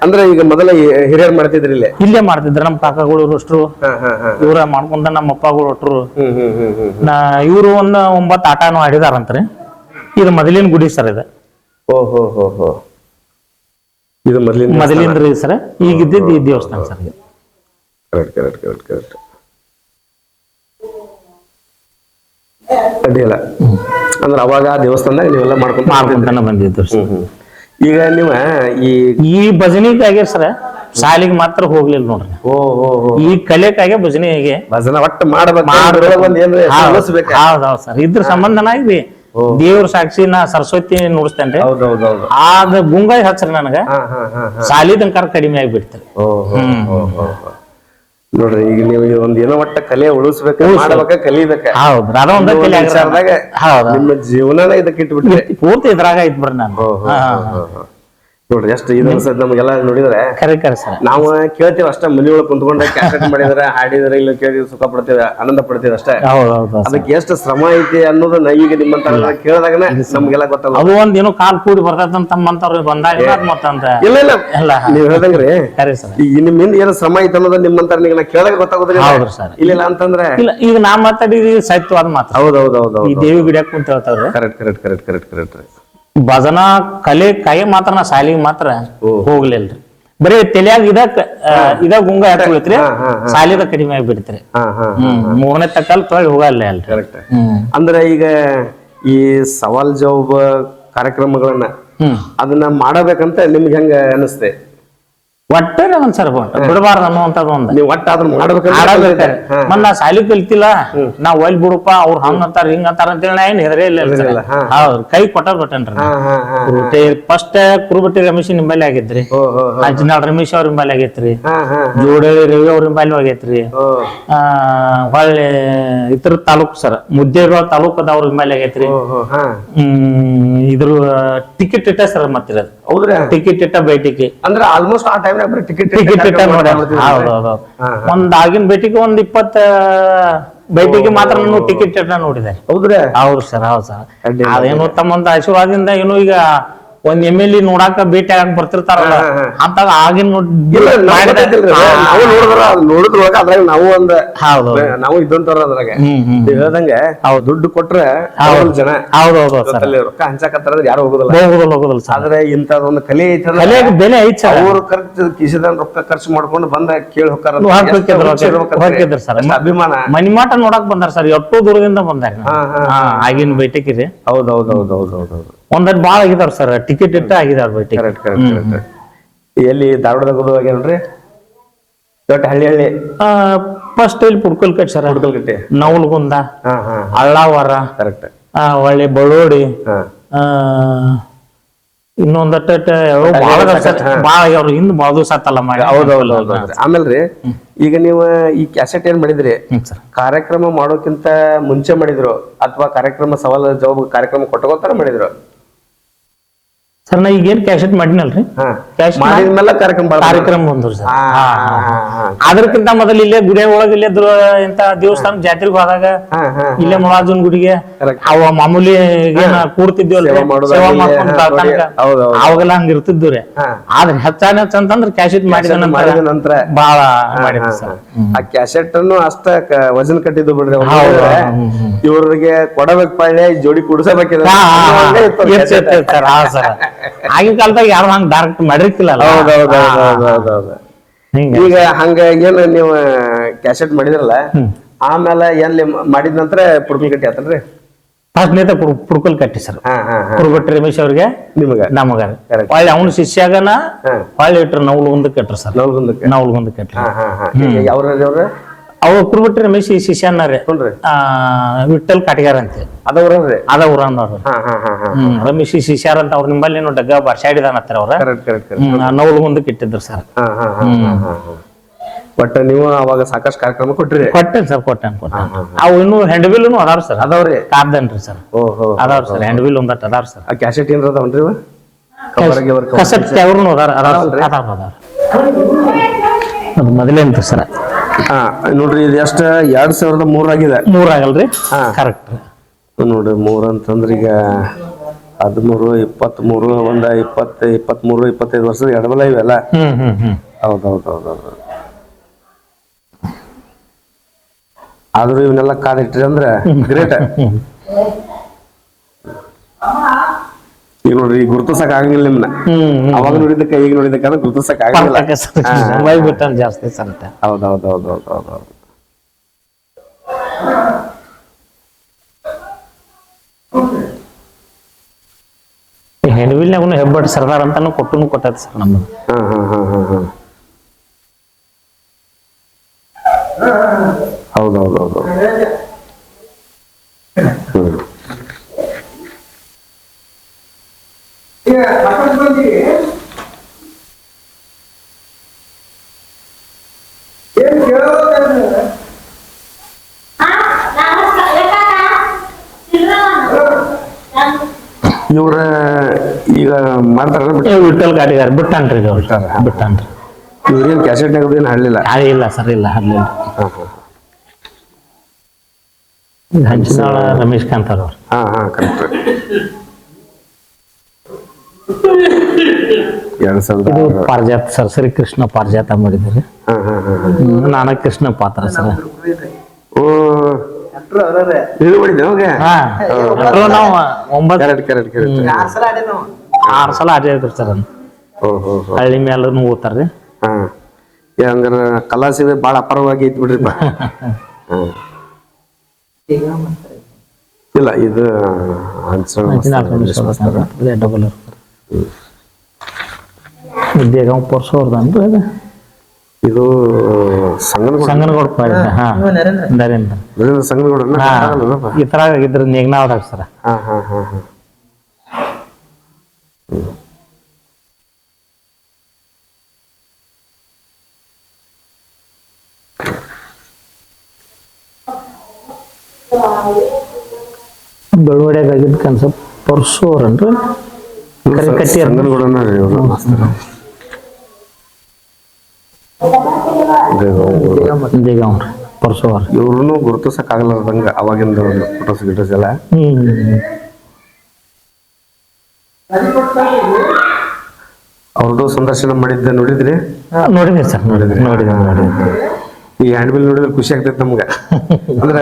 Speaker 2: ಅಂದ್ರೆ ಈಗ ಮೊದಲ ಹಿರಿಯರ್ ಮಾಡ್ತಿದ್ರಿ
Speaker 1: ಇಲ್ಲೇ ಮಾಡ್ತಿದ್ರ. ನಮ್ ಕಾಕಾಗಳು ಅಷ್ಟ್ರು ಇವ್ರ ಮಾಡ್ಕೊಂತ ನಮ್ಮ ಅಪ್ಪಗಳು ಒಟ್ರು ಇವ್ರು ಒಂದ್ 9 ಆಟನೂ ಆಡಿದಾರಂತ್ರಿ. ಇದು ಮೊದಲಿನ ಗುಡಿ ಸರ್. ಇದು ಮೊದಲಿಂದ್ರಿ ಸರ್. ಈಗ ಇದ್ದಿದ್ದು ಈ ದೇವಸ್ಥಾನ ಸರ್.
Speaker 2: ಅಡ್ಡಿಲ್ಲ ಅಂದ್ರೆ ಅವಾಗ ದೇವಸ್ಥಾನದಾಗ ನೀವೆಲ್ಲ ಮಾಡ್ಕೊಂತಾನೆ
Speaker 1: ಬಂದಿದ್ದು.
Speaker 2: ಈಗ ನೀವ ಈ
Speaker 1: ಈ ಭಜನಿಗಾಗೆ ಸರ ಶಾಲಿಗೆ ಮಾತ್ರ ಹೋಗ್ಲಿಲ್ಲ ನೋಡ್ರಿ.
Speaker 2: ಓ ಓ ಓ
Speaker 1: ಈ ಕಲೆಕಾಗೆ ಭಜನೆಗೆ
Speaker 2: ಭಜನ ಒಟ್ಟು ಮಾಡ್ಬೇಕು ಒಂದ್ ಏನ್ರಿ ಕಲಿಸ್ಬೇಕ.
Speaker 1: ಹೌದೌದು ಸರ್, ಇದ್ರ ಸಂಬಂಧನಾಗಿ ದೇವ್ರ ಸಾಕ್ಷಿ ನಾ ಸರಸ್ವತಿ ನುಡಿಸ್ತೇನ್ರಿ.
Speaker 2: ಹೌದೌದೌದು.
Speaker 1: ಅದ ಗುಂಗಾಯಿ ಹಚ್ರಿ ನನಗ ಸಾಲಿದಂಕಾರ ಕಡಿಮೆ ಆಗಿಬಿಡ್ತಾರೆ.
Speaker 2: ನೋಡ್ರಿ ಈಗ ನೀವು ಒಂದ್ ಏನೋ ಒಟ್ಟ ಕಲೆ ಉಳಿಸ್ಬೇಕ, ಮಾಡ್ಬೇಕ, ಕಲಿಬೇಕ.
Speaker 1: ಹೌದ್ರಿ, ಅದೊಂದ ಕಲೆ
Speaker 2: ನಿಮ್ಮ ಜೀವನನ ಇದಕ್ಕೆ ಇಟ್ಬಿಟ್ರಿ.
Speaker 1: ಪೂರ್ತಿ ಇದ್ರಾಗ ಐತ್ ಬರ್ರಿ ನಾನು.
Speaker 2: ನೋಡ್ರಿ ಎಷ್ಟು ಇದು ಅನ್ಸದ್ ನಮ್ಗೆಲ್ಲ ನೋಡಿದ್ರೆ.
Speaker 1: ಕರೆ ಕರೆ ಸರ್,
Speaker 2: ನಾವು ಕೇಳ್ತೇವೆ ಅಷ್ಟ, ಮನೆಯೊಳಗೆ ಕುಂತ್ಕೊಂಡ್ರೆ ಕ್ಯಾಸೆಟ್ ಮಾಡಿದ್ರೆ ಹಾಡಿದ್ರೆ ಇಲ್ಲ ಕೇಳಿ ಸುಖ ಪಡ್ತೇವೆ, ಆನಂದ ಪಡ್ತೇವೆ ಅಷ್ಟೇ. ಅದಕ್ಕೆ ಎಷ್ಟು ಶ್ರಮ ಐತಿ ಅನ್ನೋದನ್ನ ಈಗ ನಿಮ್ಮಂತ ಕೇಳಿದಾಗನೇ ನಮ್ಗೆಲ್ಲ ಗೊತ್ತಲ್ಲ.
Speaker 1: ಅದು ಒಂದ್ ಏನೋ ಕಾಲ್ ಕೂಡಿ ಬರ್ತೈತಂತ ತಮ್ಮಂತವ್ರು ಬಂದಾಗ ಮತ್ತಂತ
Speaker 2: ಇಲ್ಲ ಇಲ್ಲ ನೀವ್ ಹೇಳ್ದಂಗ್ರಿ
Speaker 1: ಕರೆ ಸರ್,
Speaker 2: ಈಗ ನಿಮ್ಮಿಂದ ಏನೋ ಶ್ರಮ ಐತಿ ಅನ್ನೋದು ನಿಮ್ಮಂತ ನೀಗ ಕೇಳಿದಾಗ ಗೊತ್ತಾಗೋದ್ರಿ.
Speaker 1: ಹೌದ್ರಿ ಸರ್.
Speaker 2: ಇಲ್ಲ ಅಂತಂದ್ರೆ
Speaker 1: ಇಲ್ಲ, ಈಗ ನಾ ಮಾತಾಡಿದ್ರಿ ಸತ್ಯವಾದ ಮಾತು.
Speaker 2: ಹೌದೌದೌದು,
Speaker 1: ಈ ದೇವಿ ಗಿಡಕ್ ಕುಂತ ಹೇಳ್ತಾವ್ರಿ.
Speaker 2: Correct correct correct correct correct ರೀ.
Speaker 1: ಭಜನಾ ಕಲೆ ಕಾಯಿ ಮಾತ್ರ ನಾ ಶಾಲಿಗೆ ಮಾತ್ರ ಹೋಗ್ಲಿಲ್ರಿ. ಬರೀ ತಲೆಯಾಗ ಇದ ಗುಂಗ ಹಾಕೊಳತ್ರಿ, ಶಾಲಿದ ಕಡಿಮೆ ಆಗಿಬಿಡ್ತ್ರಿ. 3ನೇ ತಕ್ಕಲ್ ತೊಳಿ ಹೋಗಲ್ಲ ಅಲ್ರಿ.
Speaker 2: ಕರೆಕ್ಟ್. ಅಂದ್ರೆ ಈಗ ಈ ಸವಾಲ್ ಜವಾಬ್ ಕಾರ್ಯಕ್ರಮಗಳನ್ನ ಅದನ್ನ ಮಾಡಬೇಕಂತ ನಿಮ್ಗೆ ಹೆಂಗ ಅನಿಸ್ತೆ?
Speaker 1: ಒಟ್ಟರೆ ಒಂದ್ಸರ ಬಿಡಬಾರ್ದು ಅನ್ನುವಂಥದ್ದು ಒಂದು.
Speaker 2: ನೀವು ಒಟ್ಟ ಅದನ್ನ
Speaker 1: ಆಡಬೇಕಾರೆ ಮತ್ ನಾ ಶಾಲಿ ಕಲ್ತಿಲ್ಲ, ನಾ ಒಲ್ ಬಿಡುಪ್ಪ ಅವ್ರು ಹಂಗ ಅಂತಾರ ಹಿಂಗ ಅಂತಾರ ಅಂತೇಳಿ ನಾ ಏನ್ ಹೆದರೇ ಇಲ್ಲ. ಹೌದು, ಕೈ ಕೊಟ್ಟೇನ್ರಿ. ಫಸ್ಟ್ ಕುರುಬಟ್ಟಿ ರಮೇಶ್ ನಿಂಬಲ್ಲಿ ಆಗೈತ್ರಿ, ಅಜ್ನಾಳ್ ರಮೇಶ್ ಅವ್ರ ನಿಂಬಲ್ಲಿ ಆಗೈತ್ರಿ, ಜೋಡಳಿ ರವಿ ಅವ್ರ ನಿಂಬಲ್ಲಿ ಆಗೈತ್ರಿ. ಹೊಳ್ಳಿ ಇತರ ತಾಲೂಕ್ ಸರ್, ಮುದ್ದೇಬಿಹಾಳ ತಾಲೂಕದವ್ರ ನಿಂಬಲ್ಲಿ ಆಗೈತ್ರಿ. ಇದ್ರ ಟಿಕೆಟ್ ಇಟ್ಟ ಸರ್ ಮತ್ತಿರೋದು.
Speaker 2: ಹೌದ್ರಿ,
Speaker 1: ಟಿಕೆಟ್ ಇಟ್ಟ ಭೇಟಿಗೆ
Speaker 2: ಅಂದ್ರೆ ಆಲ್ಮೋಸ್ಟ್ ಆ ಟೈಮ್
Speaker 1: ಟಿಕೆಟ್ ಇಟ್ಟ ನೋಡಿ. ಹೌದೌದು, ಒಂದ್ ಆಗಿನ ಭೇಟಿಗೆ 20 ಭೇಟಿಗೆ ಮಾತ್ರ ನಾನು ಟಿಕೆಟ್ ಇಟ್ಟ ನೋಡಿದೆ.
Speaker 2: ಹೌದ್ರಿ?
Speaker 1: ಹೌದು ಸರ್, ಹೌದು ಸರ್. ಅದೇನು ತಮ್ಮಂತ ಆಶೀರ್ವಾದದಿಂದ ಏನು ಈಗ ಒಂದ್ MLA ನೋಡಾಕ ಭೇಟಿ ಆಗಾಕ ಬರ್ತಿರ್ತಾರಲ್ಲ ಅಂತ ಆಗಿನ
Speaker 2: ನೋಡಿದ್ರೊಳಗ ಅದ್ರಾಗ ನಾವು ಒಂದ್ ನಾವು ಇದ್ದಂತಾರ ಅದ್ರಾಗ ಹೇಳ್ದಂಗೆ ದುಡ್ಡು ಕೊಟ್ರೆ ಜನ ರೊಕ್ಕ ಹಂಚಾಕತ್ತಾರ ಯಾರು ಹೋಗುದಿಲ್ಲ. ಆದ್ರೆ ಇಂಥದೊಂದು ಕಲೆ ಐತಲ್ಲ,
Speaker 1: ಬೆಲೆ ಐತಿ.
Speaker 2: ಅವ್ರು ಖರ್ಚು ಕಿಸಿದ ರೊಕ್ಕ ಖರ್ಚು ಮಾಡ್ಕೊಂಡು ಬಂದ ಕೇಳಿ ಹೋಗ್ತಾರ. ಅಭಿಮಾನ
Speaker 1: ಮನಿಮಾಟ ನೋಡಕ್ ಬಂದಾರ ಸರ್, ಎಷ್ಟೋ ದೂರದಿಂದ ಬಂದಾರ ಆಗಿನ ಭೇಟಿಗೆ ರೀ.
Speaker 2: ಹೌದೌದೌದೌದೌದು.
Speaker 1: ಒಂದಟ್ ಬಾಳ ಆಗಿದಾರ ಸರ್, ಟಿಕೆಟ್ ಇಟ್ಟ ಆಗಿದಾರ ಭೇಟಿ.
Speaker 2: ಎಲ್ಲಿ ಧಾರವಾಡದಾಗ ಹೋಗ್ಯಾನ್ರಿ? ದೊಡ್ಡ ಹಳ್ಳಿ
Speaker 1: ಫಸ್ಟ್ ಇಲ್ಲಿ ಪುಡ್ಕಲ್ಕಟ್ಟಿ ಸರ್,
Speaker 2: ಪುಡ್ಕಲ್ಕಟ್ಟಿ,
Speaker 1: ನವಲ್ಗುಂದ, ಅಳ್ಳಾವರ,
Speaker 2: ಕರೆಕ್ಟ್,
Speaker 1: ಒಳ್ಳೆ ಬಳ್ಳೋಡಿ, ಇನ್ನೊಂದಟ್ಟ ಬಾಳ ಅವ್ರು ಹಿಂದ್ ಬಾದು ಸತ್ತಲ್ಲ ಮಾಡಿ.
Speaker 2: ಹೌದೌದು. ಆಮೇಲ್ರಿ ಈಗ ನೀವು ಈ ಕ್ಯಾಸೆಟ್ ಏನ್ ಮಾಡಿದ್ರಿ, ಕಾರ್ಯಕ್ರಮ ಮಾಡೋಕ್ಕಿಂತ ಮುಂಚೆ ಮಾಡಿದ್ರು ಅಥವಾ ಕಾರ್ಯಕ್ರಮ ಸವಾಲ ಜವಾಬ್ ಕಾರ್ಯಕ್ರಮ ಕೊಟ್ಟಗೋತಾರ ಮಾಡಿದ್ರು?
Speaker 1: ಸರ್ ನಾ ಈಗೇನ್ ಕ್ಯಾಸೆಟ್ ಮಾಡಿನಲ್ರಿ, ಕಾರ್ಯಕ್ರಮ ಬಂದ್ರಿ ಸರ್. ಅದಕ್ಕಿಂತ ಮೊದಲು ಇಲ್ಲೇ ಗುಡಿ ಒಳಗ ಇಲ್ಲೇ ಇಂತ ದೇವಸ್ಥಾನ ಜಾತ್ರೆಗೆ ಹೋದಾಗ ಇಲ್ಲೇ ಮುಲಾಜುನ್ ಗುಡಿಗೆ ಅವ ಮಾಮೂಲಿ ಕೂಡ್ತಿದ್ವಲ್ರಿ ಸೇವಾ ಮಾಡ್ಕೊಂಡ್ ಅವಾಗೆಲ್ಲ ಹಂಗ ಇರ್ತಿದ್ವಿ. ಆದ್ರೆ ಹೆಚ್ಚಾನ ಅಂತಂದ್ರ ಕ್ಯಾಸೆಟ್ ಮಾಡಿದ ನಂತರ ಬಾಳ ಮಾಡಿದ್ವಿ ಸರ್.
Speaker 2: ಆ ಕ್ಯಾಸೆಟ್ ಅನ್ನು ಅಷ್ಟ ವಜನ್ ಕಟ್ಟಿದ್ದು ಬಿಡ್ರಿ, ಇವ್ರಿಗೆ ಕೊಡಬೇಕು ಪಾಳೆ ಜೋಡಿ ಕುಡಿಸಬೇಕಿಲ್ಲ
Speaker 1: ಸರ್. ಆಗಿನ ಕಾಲದಾಗ ಯಾರು ಹಂಗ ಡೈರೆಕ್ಟ್ ಮಾಡಿರ್ತಿಲ್ಲ.
Speaker 2: ಈಗ ಹಂಗ ಏನ್ ನೀವು ಕ್ಯಾಸೆಟ್ ಮಾಡಿದ್ರಲ್ಲ, ಆಮೇಲೆ ಎಲ್ಲಿ ಮಾಡಿದ ನಂತರ ಪುಡ್ಕಲ್ಕಟ್ಟಿ ಆತನ್ರಿ?
Speaker 1: ಫಸ್ಟ್ ನೇತ ಪುಡ್ಕಲ್ಕಟ್ಟಿ ಸರ್, ಕುರುಬಟ್ಟಿ ರಮೇಶ್ ಅವ್ರಿಗೆ ನಮಗ ಹೊಳ್ಳಿ ಅವ್ನ ಶಿಷ್ಯಾಗನ ಹೊಳ್ಳಿ ಇಟ್ರು ನವಲ್ಗುಂದಕ್ಕೆ ಇಟ್ರು ಸರ್. ನವಲ್ಗುಂದಕ್ಕೆ ಇಟ್ರು. ಅವ್ರು ಕುರುಬಟ್ಟಿ ರಮೇಶ್ ಶಿಷ್ಯನ್ರಿ ವಿಠಲ್ ಕಾಟಿಗಾರ ಅಂತ ಅದ ಊರನ್ನವ್ರು. ರಮೇಶ್ ಶಿಷ್ಯಾರ ಅಂತ ಅವ್ರ ನಿಂಬಲ್ಲಿ ಏನೋ ಡಗ್ಗ ಬರ್ಸಾಡಿದಾನತ್ರ ಅವ್ರ ನವಲ್ಗುಂದಕ್ಕೆ ಇಟ್ಟಿದ್ರು ಸರ್.
Speaker 2: ಬಟ್ ನೀವು ಅವಾಗ ಸಾಕಷ್ಟು ಕಾರ್ಯಕ್ರಮ
Speaker 1: ಕೊಟ್ಟೇನ್ ಸರ್, ಕೊಟ್ಟೇನ್. ಅವು ಇನ್ನು ಹೆಂಡ್ಬಿಲ್ ಅದಾರ ಸರ್, ಅದಾವ್ರಿ ಕಾದ್ದನ್ರಿ ಸರ್. ಅದಾವ್ರ ಸರ್, ಹೆಂಡ್ಬಿಲ್ ಒಂದಟ್ ಅದಾರ ಸರ್.
Speaker 2: ಕ್ಯಾಸೆಟ್ ಏನ್ರ ಅದಾವನ್ರಿ?
Speaker 1: ಕಸೆಟ್ ಅವ್ರು ಅದು ಮೊದಲೇಂತ ಸರ್.
Speaker 2: ನೋಡ್ರಿ ಇದು ಎಷ್ಟ 2003 ಆಗಿದೆ.
Speaker 1: 3 ಆಗಲ್ರಿ? ಕರೆಕ್ಟ್
Speaker 2: ನೋಡ್ರಿ 3 ಅಂತಂದ್ರ ಈಗ 13, 23, ಒಂದ 20, 23, 25 ವರ್ಷದ ಎಡಬಲ ಇವೆಲ್ಲ. ಹೌದೌದೌದೌದು. ಆದ್ರೂ ಇವನ್ನೆಲ್ಲ ಕಾದಿಟ್ರಿ ಅಂದ್ರೆ ಗ್ರೇಟ್. ಈಗ ನೋಡ್ರಿ ಈಗ ಗುರುತಿಸಕ್ ಆಗಂಗಿಲ್ಲ ನಿಮ್ನ. ಅವಾಗ ನೋಡಿದ್ದಕ್ಕೆ ಈಗ ನೋಡಿದ್ದಕ್ಕೆ ಅಂದ್ರೆ ಗುರುತಿಸಕ್ ಆಗಂಗಿಲ್ಲ
Speaker 1: ಜಾಸ್ತಿ ಸರ್.
Speaker 2: ಹೌದೌದೌದೌದೌದು.
Speaker 1: ಹೆಣ್ವಿಲ್ನಾಗೂ ಹೆಬ್ಬಟ್ಟು ಸರ್ದಾರ್ ಅಂತಾನು ಕೊಟ್ಟೈತೆ ಸರ್ ನಮ್ಮದು.
Speaker 2: ಹಾ ಹಾ ಹಾ ಹಾ ಹಾ ಹೌದೌದೌದು. ಹ್ಮ್ ಇವ್ರ ಈಗ ಮಾಡ್ತಾರ
Speaker 1: ವಿಠಲ್ ಗಾಡಿಗಾರ ಬಿಟ್ಟಾನ್ರಿ ಇದು ಬಿಟ್ಟಾನ್ರಿ.
Speaker 2: ಇವ್ರೇನ್ ಕ್ಯಾಸೆಟ್ ಆಗೋದೇನು ಹಾಡ್ಲಿಲ್ಲ.
Speaker 1: ಇಲ್ಲ ಸರ್ ಇಲ್ಲ ಹಾಡ್ಲಿಲ್ಲ.
Speaker 2: ಹಾ ಹಾ
Speaker 1: ಹಂಚಿನಾಳ ರಮೇಶ್ ಕಾಂತಾರ ಅವ್ರು.
Speaker 2: ಹಾ ಹಾ ಕರೆಕ್ಟ್.
Speaker 1: ಇದು ಪಾರಿಜಾತ ಸರ್, ಶ್ರೀ ಕೃಷ್ಣ ಪಾರಿಜಾತ ಮಾಡಿದ್ರಿ.
Speaker 2: ಹಾ ಹಾ ಹಾ
Speaker 1: ನಾನ ಕೃಷ್ಣ ಪಾತ್ರ ಸರ್.
Speaker 2: ಓ ಇದು ಮಾಡಿದ್ದೆ ಅವಾಗ.
Speaker 1: ನಾವು 9
Speaker 2: ಕರೆಕ್ಟ್ ಕರೆಕ್ಟ್ ಕರೆಕ್ಟ್
Speaker 1: 6 ಸಲ ಆಡಿದ್ರಿ ಸರ್.
Speaker 2: ಓಹೋ
Speaker 1: ಹಳ್ಳಿ ಮೇಲೂ ಓದ್ತಾರ್ರಿ.
Speaker 2: ಹಾ ಹಂಗಾರ ಕಲಾಸಿವೆ ಭಾಳ ಅಪಾರವಾಗಿ ಐತಿ ಬಿಡ್ರಿಪ್ಪ. ಇಲ್ಲ ಇದು
Speaker 1: ಡಬಲ್ ವಿದ್ಯಾಗಾಂವ್ ಪರ್ಸೋರ್ದನ್ರಿ ಅದು.
Speaker 2: ಇದು
Speaker 1: ಸಂಗನಗೌಡ ಹಾ ನರೇಂದ್ರ
Speaker 2: ಸಂಗನಗೌಡ
Speaker 1: ಈ ತರ ಇದ್ರ ನೇಗ್ನಾವ್ದಾಗ ಸರ್.
Speaker 2: ಹಾ ಹಾ ಹಾ ಹಾ
Speaker 1: ಬೆಳವಡಿಯಾಗಿದ್ದ ಕನ್ಸೆಪ್ಟ್ ಪರ್ಸೋರನ್ರಿ ಕಟ್ಟಿ
Speaker 2: ಸಂಗನಗೌಡನ ರೀ ಇವರು
Speaker 1: ದೇಗಾಂವ್ರಿ ಪರ್ಸೋರ್.
Speaker 2: ಇವ್ರನ್ನು ಗುರುತಿಸಕ್ ಆಗಲಾರ್ದಂಗ ಅವಾಗಿಂದ ಫೋಟೋಸ್ ಗಿಟೋಸ್ ಎಲ್ಲ. ಅವ್ರದ್ದು ಸಂದರ್ಶನ ಮಾಡಿದ್ದೆ ನೋಡಿದ್ರಿ?
Speaker 1: ನೋಡಿದ್ರಿ ಸರ್ ನೋಡಿದ್ರಿ.
Speaker 2: ಈ ಹ್ಯಾಂಡ್ ಬಿಲ್ ನೋಡಿದ್ರೆ ಖುಷಿ ಆಗ್ತೈತಿ ನಮ್ಗ. ಅಂದ್ರ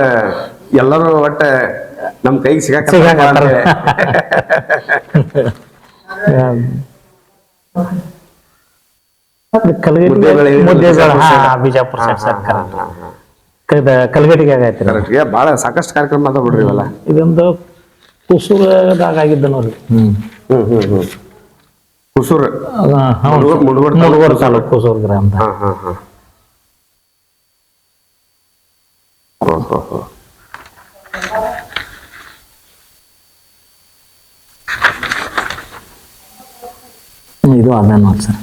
Speaker 2: ಎಲ್ಲರೂ ಒಟ್ಟ ನಮ್ ಕೈಗೆ ಸಿಗಾಕ
Speaker 1: ಬಿಜಾಪುರ ಕಲ್ಗಟ್ಟಿಗೆ ಆಗೈತಿ.
Speaker 2: ಬಾಳ ಸಾಕಷ್ಟು ಕಾರ್ಯಕ್ರಮ ಅದ ಬಿಡ್ರಿ ಇವೆಲ್ಲ.
Speaker 1: ಇದೊಂದು ಕುಸೂರದಾಗ ಆಗಿದ್ದ ನೋಡ್ರಿ.
Speaker 2: ಕುಸೂರ್
Speaker 1: ಮುಡುಗೋಡ್ ತಾಲೂಕು ಕುಸೂರ್ ಗ್ರಾಮದ. ಇದು ಅದ ನೋಡಿ ಸರ್.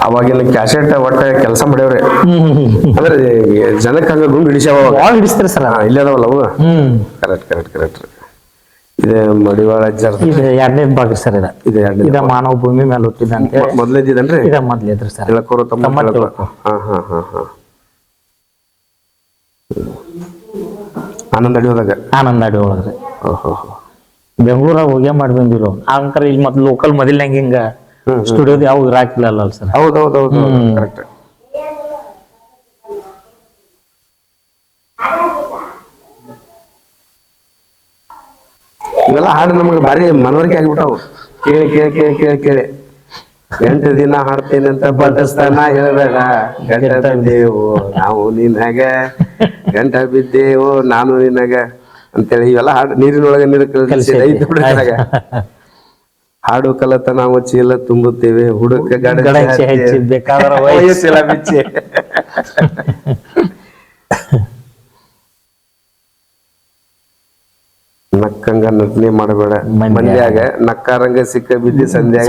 Speaker 2: ಅವಾಗಿನ ಕ್ಯಾಸೆಟ್ ಒಟ್ಟ ಕೆಲಸ ಮಾಡ್ಯವ್ರಿ. ಅಂದ್ರೆ ಜನಕ್ಕೆ ಹಂಗ ಗುಂಡು ಹಿಡಿಸ್ಯಾವ
Speaker 1: ಹಿಡಿಸ್ತೀರಿ ಸರ್.
Speaker 2: ಇಲ್ಲೇ ಅದಾವಲ್ಲ ಅವು. Correct correct correct. ಇದೆ ಮಡಿವಾಳ ಅಜ್ಜರ್.
Speaker 1: ಇದು 2ನೇ ಭಾಗ ಸರ್. ಇದ ಮಾನವ ಭೂಮಿ ಮೇಲೆ ಹುಟ್ಟಿದಂತೆ
Speaker 2: ಮೊದ್ಲೇದಿದನ್ರಿ.
Speaker 1: ಇದ ಮೊದ್ಲೇದ್ರಿ ಸರ್.
Speaker 2: ತಿಳಕೋರು ತಮ್ಮ ಆನಂದ ಅಡಿಯೋದಾಗ.
Speaker 1: ಆನಂದ ಅಡಿ ಒಳಗ್ರಿ.
Speaker 2: ಓಹೋ
Speaker 1: ಬೆಂಗಳೂರಾಗ ಹೋಗ್ಯ ಮಾಡಿ ಬಂದಿರೋ ಅಂಕರ ಇಲ್ಲಿ ಮತ್ತೆ ಲೋಕಲ್ ಮೊದಲ್ನಂಗ ಹಿಂಗ ಸ್ಟುಡಿಯೋದ ಯಾವ ಇರಾಕಿಲ್ಲ ಅಲ್ಲ ಸರ್.
Speaker 2: ಹೌದೌದೌದು ಕರೆಕ್ಟ್. ಇವೆಲ್ಲ ಹಾಡು ನಮ್ಗೆ ಭಾರಿ ಮನವರಿಕೆ ಆಗ್ಬಿಟ್ಟವು. ಕೇಳಿ ಕೇಳಿ ಕೇಳಿ ಕೇಳಿ ಕೇಳಿ 8 ದಿನ ಹಾಡ್ತೇನೆ ಅಂತ ಬಡ್ಡಿಸ್ತಾನ ಹೇಳ್ಬೇಡ. ಗಂಟ ಬಿದ್ದೇವು ನಾವು ನಿನಗ, ಗಂಟ ಬಿದ್ದೇವು ನಾನು ನಿನಗ ಅಂತೇಳಿ ಇವೆಲ್ಲ ಹಾಡು ನೀರಿನೊಳಗೆ ನೀರು ಕಲಿಸಿದಾಗ. ಹಾಡು ಕಲತ ನಾವು ಚೀಲ ತುಂಬುತ್ತೇವೆ, ಹುಡುಕ ವಯಸ್ಸಿಲ್ಲ ಬಿಚ್ಚಿ. ನಕ್ಕಂಗ ನಟನೆ ಮಾಡಬೇಡ ಮಂದ್ಯಾಗ, ನಕ್ಕಾರಂಗ ಸಿಕ್ಕ ಬಿದ್ದಿ ಸಂಧ್ಯಾಗ.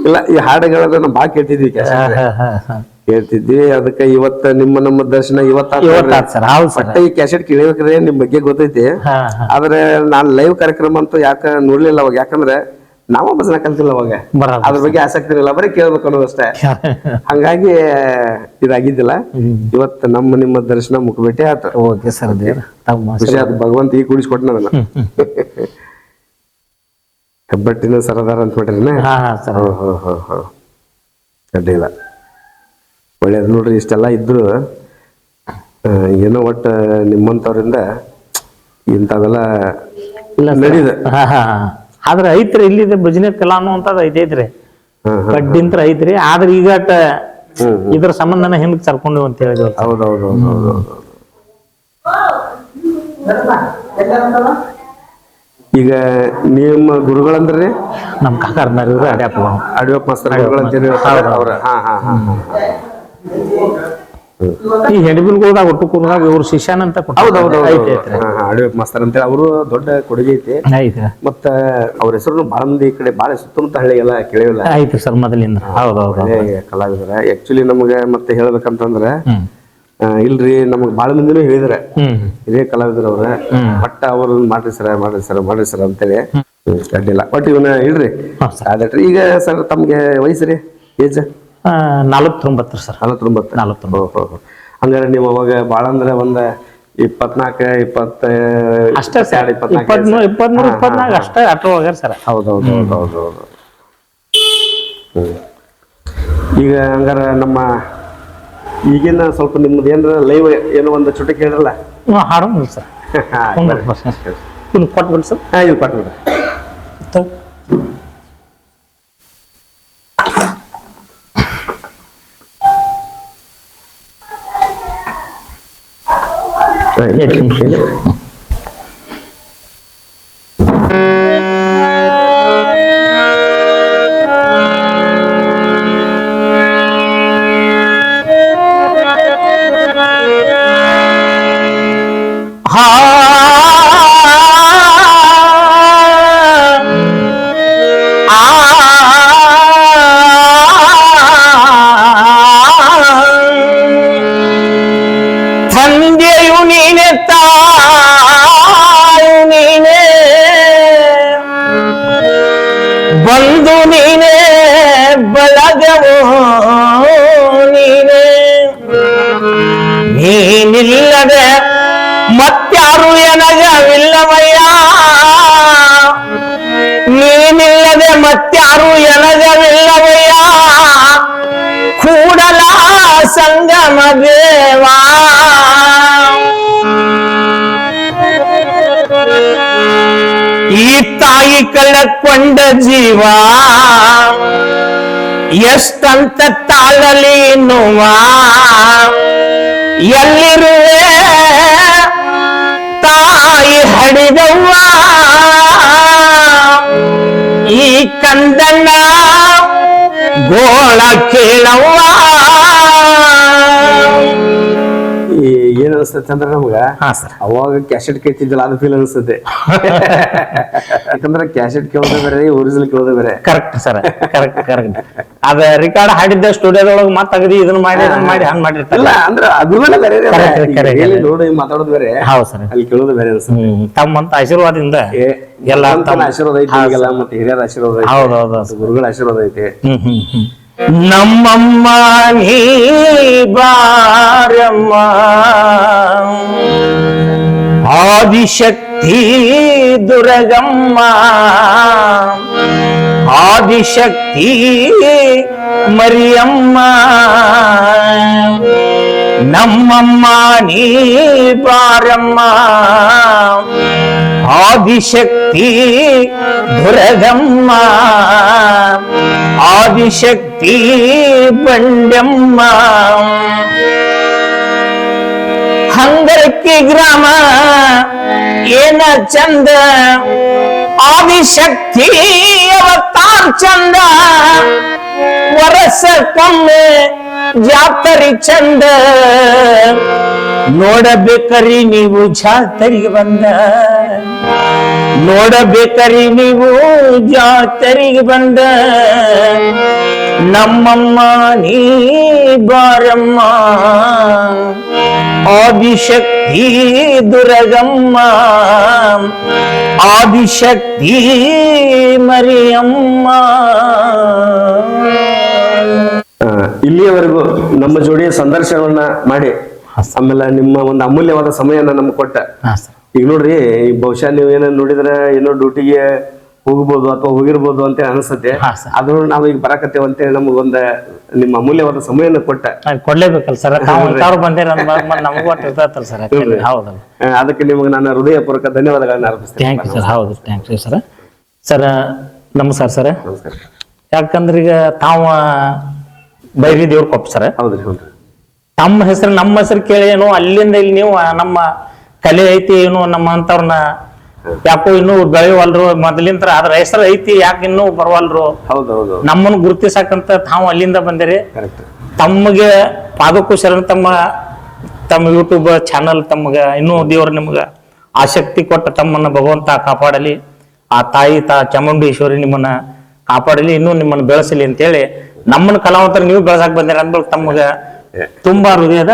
Speaker 2: ಇಲ್ಲ ಈ ಹಾಡುಗಳನ್ನ ಬಾ ಕೇಳ್ತಿದ್ವಿ ಕೇಳ್ತಿದ್ವಿ. ಅದಕ್ಕೆ ಇವತ್ತ ನಮ್ಮ ದರ್ಶನ ಇವತ್ತ ಈ ಕ್ಯಾಸೆಟ್ ಕೇಳಬೇಕ್ರೆ ನಿಮ್ ಬಗ್ಗೆ ಗೊತ್ತೈತಿ. ಆದ್ರೆ ನಾನ್ ಲೈವ್ ಕಾರ್ಯಕ್ರಮ ಅಂತೂ ಯಾಕ ನೋಡ್ಲಿಲ್ಲ ಅವಾಗ. ಯಾಕಂದ್ರೆ ನಾವ ಭಜನೆ ಕಲ್ತಿಲ್ಲ ಅವಾಗ, ಅದ್ರ ಬಗ್ಗೆ ಆಸಕ್ತಿ ಇರಲಿಲ್ಲ, ಬರೀ ಕೇಳ್ಬೇಕು ಅನ್ನೋದಷ್ಟೇ. ಹಂಗಾಗಿ ಇದಾಗಿದ್ದಿಲ್ಲ. ಇವತ್ತು ನಿಮ್ಮ ದರ್ಶನ ಮುಖಭೇಟಿ ಆತ. ಖುಷಿ ಆಯ್ತು. ಭಗವಂತ ಈಗ ಕೂಡಿಸ್ಕೊಟ್ಟ ನನ್ನ ಹೆಬ್ಬಟ್ಟಿನ ಸರದಾರ ಅಂತ ಬಿಟ್ರಿ. ಅಡ್ಡಿಲ್ಲ, ಒಳ್ಳೇದು ನೋಡ್ರಿ. ಇಷ್ಟೆಲ್ಲ ಇದ್ರು ಏನೋ ಒಟ್ಟ ನಿಮ್ಮಂತವ್ರಿಂದ ಇಂಥವೆಲ್ಲ ನಡೀದ.
Speaker 1: ಆದ್ರೆ ಐತ್ರಿ ಇಲ್ಲಿ ಭಜನೆ ಕಲಾ ಅನ್ನುವಂಥದ್ದು ಐತೈತ್ರಿ, ಬಡ್ಡಿಂತ್ರ ಐತ್ರಿ. ಆದ್ರೆ ಈಗ ಇದ್ರ ಸಂಬಂಧನ ಹಿಂದಕ್ಕೆ ಸರ್ಕೊಂಡು ಅಂತ ಹೇಳಿದ್ವಿ.
Speaker 2: ಹೌದೌದು. ಈಗ ನಿಮ್ಮ ಗುರುಗಳಂದ್ರಿ
Speaker 1: ನಮ್ ಕಾಕಾರ್ನಾರ ಇವ್ರು ಅಡ್ಯಾಪ
Speaker 2: ಅಡಿಯಪ್ಪ ಮಾಸ್ತರ್ ಗುರುಗಳಂತೀರಿ ಅವ್ರ.
Speaker 1: ಈ ಹೆಣ್ಬಿಲ್ಗಳ್ದಾಗ ಒಟ್ಟು ಕೂರ್ದಾಗ ಇವ್ರು ಶಿಷ್ಯನಂತ
Speaker 2: ಹೌದೌದು. ಅಡಿಯಪ್ಪ ಮಾಸ್ತರ್ ಅಂತೇಳಿ ಅವರು ದೊಡ್ಡ ಕೊಡುಗೆ ಐತಿ.
Speaker 1: ಐತಿ
Speaker 2: ಮತ್ತ ಅವ್ರ ಹೆಸರು ಬಾಳ ಮಂದಿ ಈ ಕಡೆ ಬಾಳ ಸುತ್ತಮುತ್ತ ಹಳ್ಳಿಗೆಲ್ಲ ಕೇಳಿಲ್ಲ.
Speaker 1: ಐತಿ ಸರ್ ಮೊದಲಿಂದ. ಹೌದೌದು
Speaker 2: ಕಲಾವಿದರ ಆಕ್ಚುಲಿ ನಮ್ಗೆ ಮತ್ತೆ ಹೇಳ್ಬೇಕಂತಂದ್ರ ಇಲ್ರಿ ನಮಗ್ ಬಾಳ ಮಂದಿನೂ ಹೇಳಿದಾರೆ ಇದೇ ಕಲಾವಿದ್ರ ಅವ್ರ, ಬಟ್ ಅವ್ರು ಮಾಡ್ರಿ ಸರ ಅಂತೇಳಿ ಅಡ್ಡಿಲ್ಲ. ಬಟ್ ಇವನ ಇಲ್ರಿ ಆದಟ್ರಿ. ಈಗ ಸರ್ ತಮ್ಗೆ ವಯಸ್ಸ್ರಿ ಏಜ್
Speaker 1: 49 ಸರ್.
Speaker 2: 49. ಹಂಗಾರೆ ನೀವು ಅವಾಗ ಬಾಳ ಅಂದ್ರೆ ಒಂದ್ 24
Speaker 1: ಅಷ್ಟೇ ಸರ್. 23 ಅಷ್ಟೇ ಅಟ್ರ ಹೋಗ್ಯಾರ ಸರ್.
Speaker 2: ಹೌದೌದು. ಈಗ ಹಂಗಾರ ನಮ್ಮ ಈಗಿನ ಸ್ವಲ್ಪ ನಿಮ್ದು ಏನಾರ ಲೈವ್ ಏನೋ ಒಂದು ಚುಟುಕಿ ಹೇಳಿರಲ್ಲ
Speaker 1: ಹಾಡೋಣ ಸರ್. ಕೊಟ್ಬಿಡಿ ಸರ್.
Speaker 2: ಇದು ಕೊಟ್ಬಿಡ್ರಿ.
Speaker 1: ತಂದೆಯು ನೀನೆ, ತಾಯು ನೀನೆ, ಬಂಧು ನೀನೆ, ಬಳಗವೋ ನೀನೆ. ನೀನಿಲ್ಲದೆ ಮತ್ಯಾರು ಎನಗವಿಲ್ಲವಯ್ಯ, ನೀನಿಲ್ಲದೆ ಮತ್ಯಾರು ಎನಗವಿಲ್ಲವಯ್ಯ, ಕೂಡಲ ಸಂಗಮ ದೇವಾ. ಈ ತಾಯಿ ಕಳಕೊಂಡ ಜೀವ ಎಷ್ಟಂತ ತಾಳಲಿ ನೋವ, ಎಲ್ಲಿರುವೆ ತಾಯಿ ಹಡಿದವ್ವ, ಈ ಕಂದಣ್ಣ ಗೋಳ ಕೇಳವ್ವ.
Speaker 2: ಏನ್ ಅನಿಸ್ತೈತೆ ಅಂದ್ರೆ ನಮ್ಗ ಅವಾಗ ಕ್ಯಾಸೆಟ್ ಕೇಳ್ತಿದ್ದಿಲ್ಲ, ಅದು ಫೀಲ್ ಅನಿಸ್ತದೆ. ಯಾಕಂದ್ರೆ ಕ್ಯಾಸೆಟ್ ಕೇಳೋದೇ ಬೇರೆ, ಒರಿಜಿನಲ್ ಕೇಳೋದೇ ಬೇರೆ.
Speaker 1: Correct sir, correct. ಅದ ರಿಕಾರ್ಡ್ ಹಾಡಿದ್ದ ಸ್ಟುಡಿಯೋದೊಳಗ ಮತ್ತ ಅಗದಿ ಇದನ್ನ ಮಾಡಿ ಹಂಗ್ ಮಾಡಿರ್ತಾರಲ್ಲ,
Speaker 2: ಅಂದ್ರೆ ಅದುಗಳೇ ಬೇರೆ ನೋಡಿ ಮಾತಾಡೋದು ಬೇರೆ. ಹೌದು ಸರ್, ಅಲ್ಲಿ ಕೇಳೋದು ಬೇರೆ ಅನ್ಸುತ್ತೆ.
Speaker 1: ತಮ್ಮಂತ ಆಶೀರ್ವಾದದಿಂದ ಎಲ್ಲ
Speaker 2: ಆಶೀರ್ವಾದ ಐತಿ ಈಗೆಲ್ಲ, ಮತ್ತೆ ಹಿರಿಯರ ಆಶೀರ್ವಾದ ಐತಿ,
Speaker 1: ಹೌದೌದು,
Speaker 2: ಗುರುಗಳ ಆಶೀರ್ವಾದ ಐತಿ.
Speaker 1: ನಮ್ಮಮ್ಮ ನೀ ಬಾರಮ್ಮ, ಆದಿಶಕ್ತಿ ದುರ್ಗಮ್ಮ, ಆದಿಶಕ್ತಿ ಮರಿಯಮ್ಮ. ನಮ್ಮಮ್ಮ ನೀ ಬಾರಮ್ಮ, ಆದಿಶಕ್ತಿ ದುರ್ಗಮ್ಮ, ಆದಿಶಕ್ತಿ ಬಂಡಮ್ಮ. ಹಂಗರಕ್ಕಿ ಗ್ರಾಮ ಏನ ಚಂದ, ಆದಿಶಕ್ತಿ ಅವತಾರ ಚಂದ, ವರ್ಷಕ್ಕೊಮ್ಮೆ ಜಾತರಿ ಚಂದ. ನೋಡಬೇಕರಿ ನೀವು ಜಾತರಿಗೆ ಬಂದ, ನೋಡಬೇಕರಿ ನೀವು ಜಾತರಿಗೆ ಬಂದ. ನಮ್ಮಮ್ಮ ನೀ ಬಾರಮ್ಮ, ಆದಿಶಕ್ತಿ ದುರ್ಗಮ್ಮ, ಆದಿಶಕ್ತಿ ಮರಿಯಮ್ಮ.
Speaker 2: ಇಲ್ಲಿಯವರೆಗೂ ನಮ್ಮ ಜೋಡಿಯ ಸಂದರ್ಶನವನ್ನ ಮಾಡಿ ಆಮೇಲೆ ನಿಮ್ಮ ಒಂದು ಅಮೂಲ್ಯವಾದ ಸಮಯನ ನಮ್ಗೆ ಕೊಟ್ಟ. ಈಗ ನೋಡ್ರಿ, ಬಹುಶಃ ನೀವು ಏನೋ ನೋಡಿದ್ರೆ ಏನೋ ಡ್ಯೂಟಿಗೆ ಹೋಗ್ಬೋದು ಅಥವಾ ಹೋಗಿರ್ಬೋದು ಅಂತ ಅನಿಸುತ್ತೆ. ಆದ್ರೂ ನಾವು ಈಗ ಬರಾಕತ್ತೇವ ಅಂತೇಳಿ ನಮಗೊಂದ ನಿಮ್ಮ ಅಮೂಲ್ಯವಾದ ಸಮಯನ ಕೊಟ್ಟ.
Speaker 1: ಕೊಡ್ಲೇಬೇಕಲ್ಲ ಸರ್, ಬಂದೇ ನಮಗೂ ಇರ್ತೈತಲ್ಲ ಸರ್. ಹೌದಲ್ಲ,
Speaker 2: ಅದಕ್ಕೆ ನಿಮಗೆ ನಾನು ಹೃದಯಪೂರ್ವಕ ಧನ್ಯವಾದಗಳನ್ನ ಅರ್ಪಿಸ್ತೇನೆ.
Speaker 1: Thank you sir. ಹೌದು, ಥ್ಯಾಂಕ್ ಯು ಸರ್. ಸರ್ ನಮಸ್ಕಾರ ಸರ್.
Speaker 2: ನಮಸ್ಕಾರ.
Speaker 1: ಯಾಕಂದ್ರೆ ಈಗ ತಾವ ಬೈರಿ ದೇವ್ರ ಕೊಪ್ಪ ಸರ್.
Speaker 2: ಹೌದ್ರಿ ಹೌದ್ರಿ.
Speaker 1: ತಮ್ಮ ಹೆಸರು ನಮ್ಮ ಹೆಸರು ಕೇಳಿ ಏನೋ ಅಲ್ಲಿಂದ ಇಲ್ಲಿ ನೀವು ನಮ್ಮ ಕಲೆ ಐತಿ ಏನು ನಮ್ಮ ಅಂತವ್ರನ್ನ ಯಾಕೋ ಇನ್ನೂ ಬೆಳೆಯವಲ್ರು ಮೊದಲಿಂದ ಅದ್ರ ಹೆಸರು ಐತಿ ಯಾಕೆ ಇನ್ನೂ ಬರವಲ್ರು,
Speaker 2: ಹೌದೌದು,
Speaker 1: ನಮ್ಮನ್ನು ಗುರುತಿಸಕಂತ ತಾವು ಅಲ್ಲಿಂದ ಬಂದಿರಿ.
Speaker 2: ಕರೆಕ್ಟ್.
Speaker 1: ತಮಗೆ ಪಾದಕ್ಕೂ ಶರಣ. ತಮ್ಮ ಯೂಟ್ಯೂಬ್ ಚಾನಲ್ ತಮ್ಗ ಇನ್ನೂ ದೇವ್ರ ನಿಮ್ಗ ಆಸಕ್ತಿ ಕೊಟ್ಟ ತಮ್ಮನ್ನ ಭಗವಂತ ಕಾಪಾಡಲಿ, ಆ ತಾಯಿ ಚಾಮುಂಡೇಶ್ವರಿ ನಿಮ್ಮನ್ನ ಕಾಪಾಡಲಿ, ಇನ್ನೂ ನಿಮ್ಮನ್ನ ಬೆಳೆಸಲಿ ಅಂತೇಳಿ ನಮ್ಮನ್ನ ಕಲಾವಂತರು ನೀವು ಬೆಳೆಸಾಕ್ ಬಂದಿರ ಅಂದ್ಮೇಲೆ ತಮ್ಗ ತುಂಬಾ ಹೃದಯದ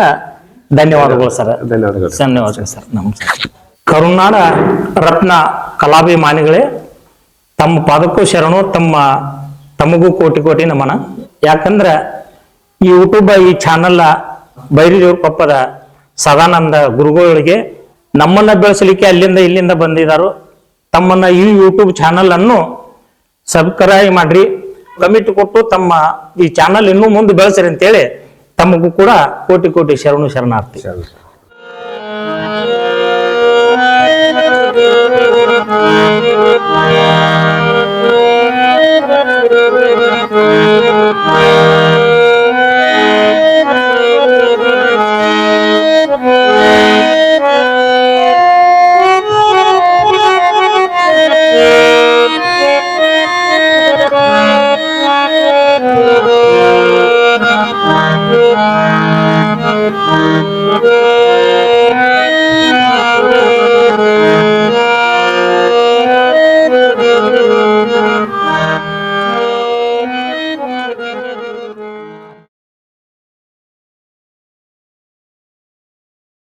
Speaker 1: ಧನ್ಯವಾದಗಳು ಸರ್.
Speaker 2: ಧನ್ಯವಾದಗಳು.
Speaker 1: ಧನ್ಯವಾದಗಳು ಸರ್. ನಮಸ್ಕಾರ. ಕರುನಾಡ ರತ್ನ ಕಲಾಭಿಮಾನಿಗಳೇ, ತಮ್ಮ ಪಾದಕ್ಕೂ ಶರಣು. ತಮಗೂ ಕೋಟಿ ಕೋಟಿ ನಮನ. ಯಾಕಂದ್ರ ಈ ಯೂಟ್ಯೂಬ್ ಈ ಚಾನಲ್ ಬೈರಿ ದೇವ್ರ ಕೊಪ್ಪದ ಸದಾನಂದ ಗುರುಗಳಿಗೆ ನಮ್ಮನ್ನ ಬೆಳೆಸಲಿಕ್ಕೆ ಅಲ್ಲಿಂದ ಇಲ್ಲಿಂದ ಬಂದಿದ್ದಾರು. ತಮ್ಮನ್ನ ಈ ಯೂಟ್ಯೂಬ್ ಚಾನಲ್ ಅನ್ನು ಸಬ್ಸ್ಕ್ರೈಬ್ ಮಾಡ್ರಿ, ಕಮಿಟ್ ಕೊಟ್ಟು ತಮ್ಮ ಈ ಚಾನಲ್ ಇನ್ನೂ ಮುಂದೆ ಬೆಳೆಸ್ರಿ ಅಂತೇಳಿ ತಮಗೂ ಕೂಡ ಕೋಟಿ ಕೋಟಿ ಶರಣು ಶರಣಾರ್ಥಿ.
Speaker 2: ಶರಣ.